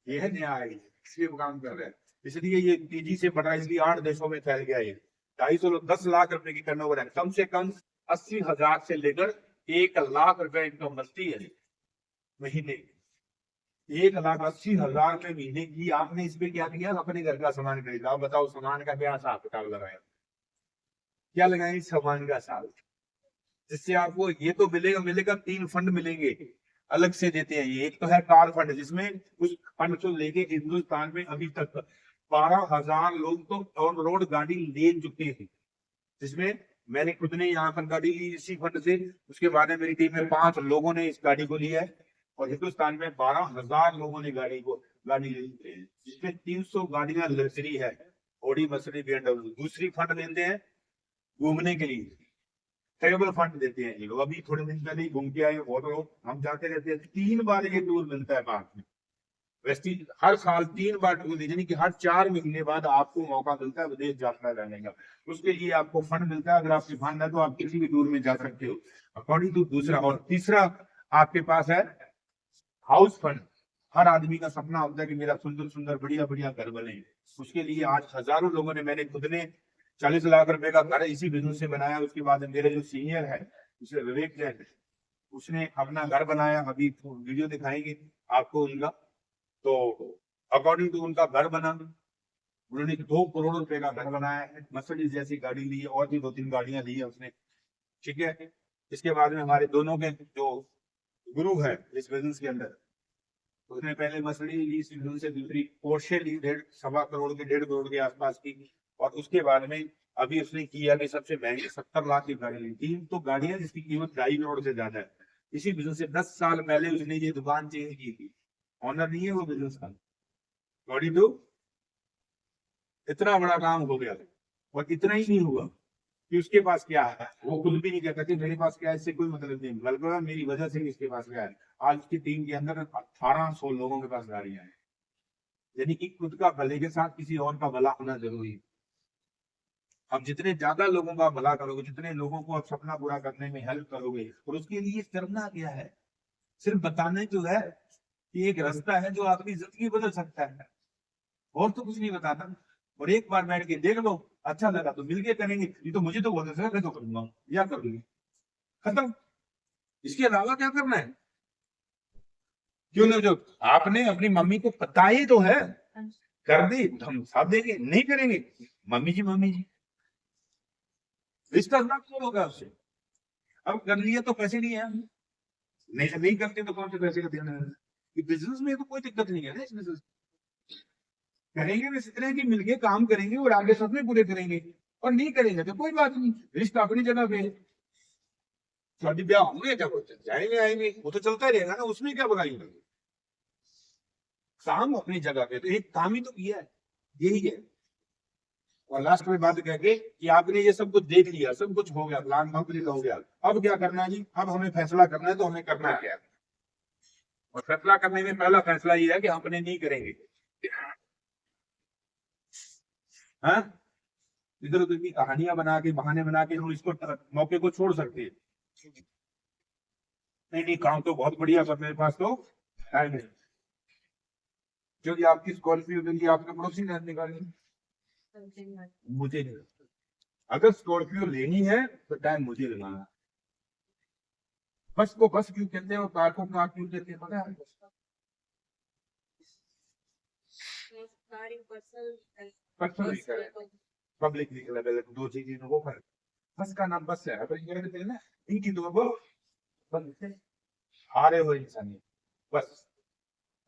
ये है न्याय, इसलिए वो काम कर रहे हैं। इसलिए ये तेजी से बढ़ रहा है, इसलिए 8 देशों में फैल गया ये। 250 लाख रुपए की टर्नओवर है, कम से कम 80,000 से लेकर 1 लाख रुपए इनकम बनती है महीने की। 1,80,000 रुपए महीने की। आपने इस पे क्या किया? अपने घर का सामान खरीदा। आप बताओ सामान का क्या हिसाब किताब लगाया? क्या लगाए सामान का हिसाब, जिससे आपको ये तो मिलेगा 3 फंड मिलेंगे, अलग से देते हैं ये। एक तो है कार फंड, जिसमें कुछ फंड को लेके हिंदुस्तान में अभी तक 12,000 लोग तो ऑन रोड गाड़ी ले चुके हैं, जिसमें मैंने खुद ने यहाँ पर गाड़ी ली इसी फंड से। उसके बाद में मेरी टीम में 5 लोगों ने इस गाड़ी को लिया है, और हिंदुस्तान में 12,000 लोगों ने गाड़ी ली है, जिसमें 300 गाड़ियां लग्जरी है, ऑडी, मर्सिडीज, BMW। दूसरी फंड लेते हैं घूमने के लिए, ट्रेवल फंड देते हैं ये लोग। अभी थोड़े दिन पहले ही घूम के आए बहुत लोग, हम जाते रहते हैं। 3 बार ये टूर मिलता है बाद में, वैसे हर साल 3 बार टूर, यानी कि हर 4 महीने बाद आपको मौका मिलता है विदेश यात्रा करने का। उसके लिए आपको फंड मिलता है, अगर आपके फंड है तो आप किसी भी टूर में जा सकते हो अकॉर्डिंग टू दूसरा। और तीसरा आपके पास है हाउस फंड। हर आदमी का सपना होता है कि मेरा सुंदर सुंदर बढ़िया बढ़िया घर बने। उसके लिए आज हजारों लोगों ने, मैंने खुद ने 40 लाख रुपए का घर इसी बिजनेस से बनाया। उसके बाद मेरे जो सीनियर है, उसे विवेक जैन, उसने अपना घर बनाया। अभी वीडियो दिखाएंगे आपको उनका। तो अकॉर्डिंग टू उनका घर बना, उन्होंने 2 करोड़ रुपए का घर बनाया है, मर्सिडीज जैसी गाड़ी ली है, और भी 2-3 गाड़ियां ली है उसने, ठीक है। इसके बाद में हमारे दोनों के जो गुरु है इस बिजनेस के अंदर, उसने पहले मर्सिडीज ली, फिर से दूसरी पोर्शे ली 1.5 करोड़ के 1.5 करोड़ के आसपास की, और उसके बाद में अभी उसने किया कि सबसे महंगी 70 लाख की गाड़ी ली। 3 तो गाड़ियां जिसकी कीमत 2.5 करोड़ से ज्यादा है। इसी बिजनेस से 10 साल पहले उसने ये दुकान चेंज की थी, ऑनर नहीं है वो बिजनेस का। बॉडी टू इतना बड़ा काम हो गया, और इतना ही नहीं हुआ कि उसके पास क्या है वो खुद भी नहीं कहता कि मेरे पास क्या है, इससे कोई मतलब नहीं, बल्कि मेरी वजह से इसके पास क्या है। आज की टीम के अंदर 1800 लोगों के पास गाड़ियां हैं, यानी कि खुद का भले के साथ किसी और का भला होना जरूरी है। अब जितने ज्यादा लोगों का भला करोगे, जितने लोगों को आप सपना पूरा करने में हेल्प करोगे, और उसके लिए करना क्या है, सिर्फ बताने जो है कि एक रास्ता है जो आपकी जिंदगी बदल सकता है, और तो कुछ नहीं बताता। और एक बार बैठ के देख लो, अच्छा लगा तो मिलके करेंगे, ये तो मुझे तो बहुत अच्छा लगा तो करूंगा या कर लूंगी, खत्म। इसके अलावा क्या करना है? क्यों ना, जो आपने अपनी मम्मी को पता ही तो है, कर दी हम साथ देंगे, नहीं करेंगे मम्मी जी रिश्ता क्यों होगा उससे। अब कर लिया तो पैसे नहीं है, नहीं करते तो कौन से पैसे का देना है। बिजनेस में तो कोई दिक्कत नहीं है ना, इस बिजनेस करेंगे बस इतना है कि मिलके काम करेंगे और आगे सब में पूरे करेंगे, और नहीं करेंगे तो कोई बात नहीं, रिश्ता अपनी जगह पे। शादी ब्याह होंगे जब जाएंगे आएंगे, वो तो चलता ही रहेगा ना, उसमें क्या बुराई है। काम अपनी जगह पे, तो एक काम ही तो किया है, यही है। और लास्ट में बात कह के कि आपने ये सब कुछ देख लिया, सब कुछ हो गया, प्लान कंप्लीट हो गया, अब क्या करना है जी? अब हमें फैसला करना है, तो हमें करना क्या है? और फैसला करने में पहला फैसला ये है कि हम अपने नहीं करेंगे। हाँ, इधर उधर की कहानियां बना के, बहाने बना के हम इसको मौके को छोड़ सकते हैं। नहीं, काम तो बहुत बढ़िया, पर मेरे पास तो टाइम नहीं। जो कि आपकी स्कॉर्पियो के लिए आपके पड़ोसी ने निकाली, मुझे नहीं। अगर स्कॉर्पियो लेनी है तो टाइम मुझे लगाना। बस को बस क्यों कहते हैं और कार को कार क्यों कहते हैं पता है? पब्लिक व्हीकल, दो चीजें वो फर्क। बस का नाम बस है, अगर ये कहते हैं ना इनकी दो वो बस हारे हुए इंसान, बस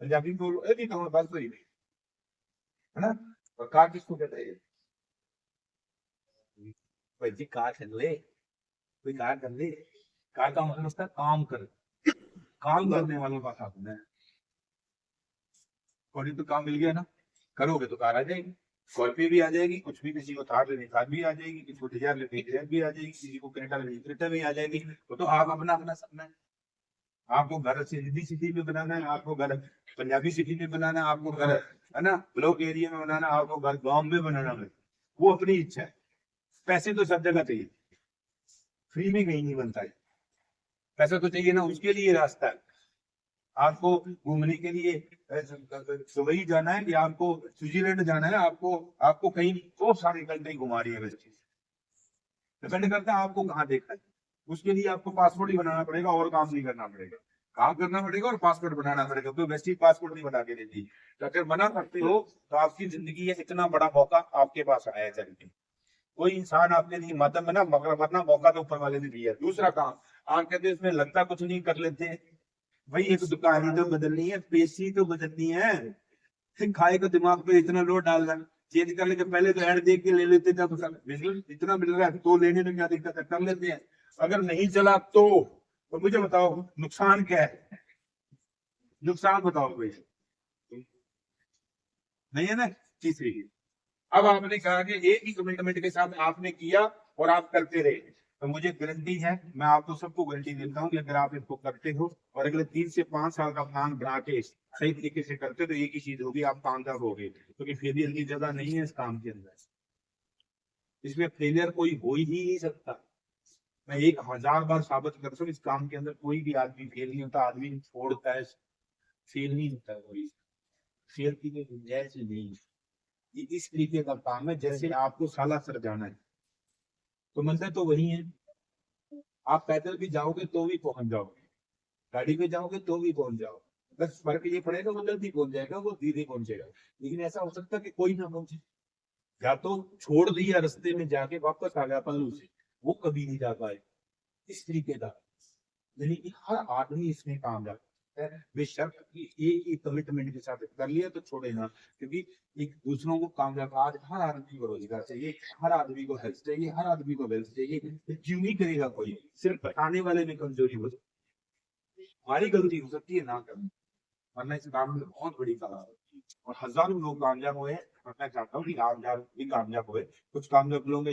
पंजाबी में बोलो ये तो बस तो ही है ना। और कार किसको कहते हैं? भाई जी कार चल ले, कोई कार कर ले, कार का मतलब होता है काम कर, काम करने वालों का साधन है। और तो काम मिल गया ना, करोगे तो कार आ जाएगी, स्कॉर्पियो भी आ जाएगी, कुछ भी, किसी को थार लेनी थार भी आ जाएगी, किसी को डिजायर लेनी डिजायर भी आ जाएगी, किसी को क्रेटा लेनी क्रेटा भी आ जाएगी। वो तो आप अपना अपना सपना है। आपको घर सिटी में बनाना है, आपको घर पंजाबी सिटी में बनाना है, आपको घर है ना ब्लॉक एरिया में बनाना, आपको घर गाँव में बनाना है, वो अपनी इच्छा है। पैसे तो सब जगह चाहिए, फ्री में कहीं नहीं बनता है। पैसा तो चाहिए ना, उसके लिए रास्ता है। आपको घूमने के लिए दुबई जाना है या आपको स्विट्जरलैंड जाना है, आपको आपको कहीं बहुत सारी कंट्री घुमा रही है वैसे, डिपेंड करता है आपको कहाँ देखना है। उसके लिए आपको पासपोर्ट ही बनाना पड़ेगा और काम नहीं करना पड़ेगा। काम करना पड़ेगा और पासपोर्ट बनाना पड़ेगा, तो वैसे ही पासपोर्ट नहीं बना के देती। तो अगर बना सकते हो तो आपकी जिंदगी है, इतना बड़ा मौका आपके पास आया है। चलिए, कोई इंसान आपके लिए मदद में ना, मगर वरना मौका तो ऊपर वाले ने दिया है। दूसरा काम, आप कहते हैं इसमें लगता कुछ नहीं, कर लेते हैं भाई। एक दुकान ही तो बदलनी है, पेशी तो बदलनी है। खाए को दिमाग पे इतना लोड डालना, चेंज करने के पहले तो ऐड देख के ले लेते थे। बिजनेस इतना मिल रहा है तो लेने में क्या दिक्कत है, कर लेते हैं। अगर नहीं चला तो मुझे बताओ नुकसान क्या है, नुकसान बताओ कोई नहीं है ना। तीसरी, अब आपने कहा कि एक ही कमिटमेंट के साथ आपने किया और आप करते रहे, तो मुझे गारंटी है, मैं आपको सबको गारंटी देता हूँ कि अगर आप इसको करते हो और अगले 3 से 5 साल का प्लान बना के सही तरीके से करते हो, तो एक ही चीज होगी, आप कामयाब होगे। क्योंकि फेलियर की जगह नहीं है इस काम के अंदर, इसमें फेलियर कोई हो ही नहीं सकता। मैं 1000 बार साबित करता हूँ, इस काम के अंदर कोई भी आदमी फेल नहीं होता। आदमी छोड़ता है, फेल नहीं होता है कोई, फेल की कोई गुंजाइश नहीं है। ये इस तरीके का काम है जैसे आपको साला सर जाना है, तो मंदिर तो वही है। आप पैदल भी जाओगे तो भी पहुंच जाओगे, गाड़ी पे जाओगे तो भी पहुंच जाओगे। बस फर्क ये पड़ेगा, वो जल्दी पहुंच जाएगा, वो धीरे पहुंचेगा। लेकिन ऐसा हो सकता है कि कोई ना पहुंचे, या तो छोड़ दिया रास्ते में जाके वापस आ गया पल्लू से, वो कभी नहीं जा पाए। इस तरीके का, यानी कि हर आदमी इसमें कामयाब है, बेशक एक ही कमिटमेंट के साथ कर लिया तो छोड़े ना। क्योंकि एक दूसरों को कामयाब, आज हर आदमी को रोजगार चाहिए, हर आदमी को हेल्थ चाहिए, हर आदमी को वेल्थ चाहिए। क्यों नहीं करेगा कोई, सिर्फ बताने वाले में कमजोरी हो सकती है, हमारी गलती हो सकती है ना करना, वरना इस काम में बहुत बड़ी कला है। और हजारों लोग कामयाब हुए हैं, और मैं चाहता हूँ कि आप भी कामयाब हुए। कुछ कामयाब लोग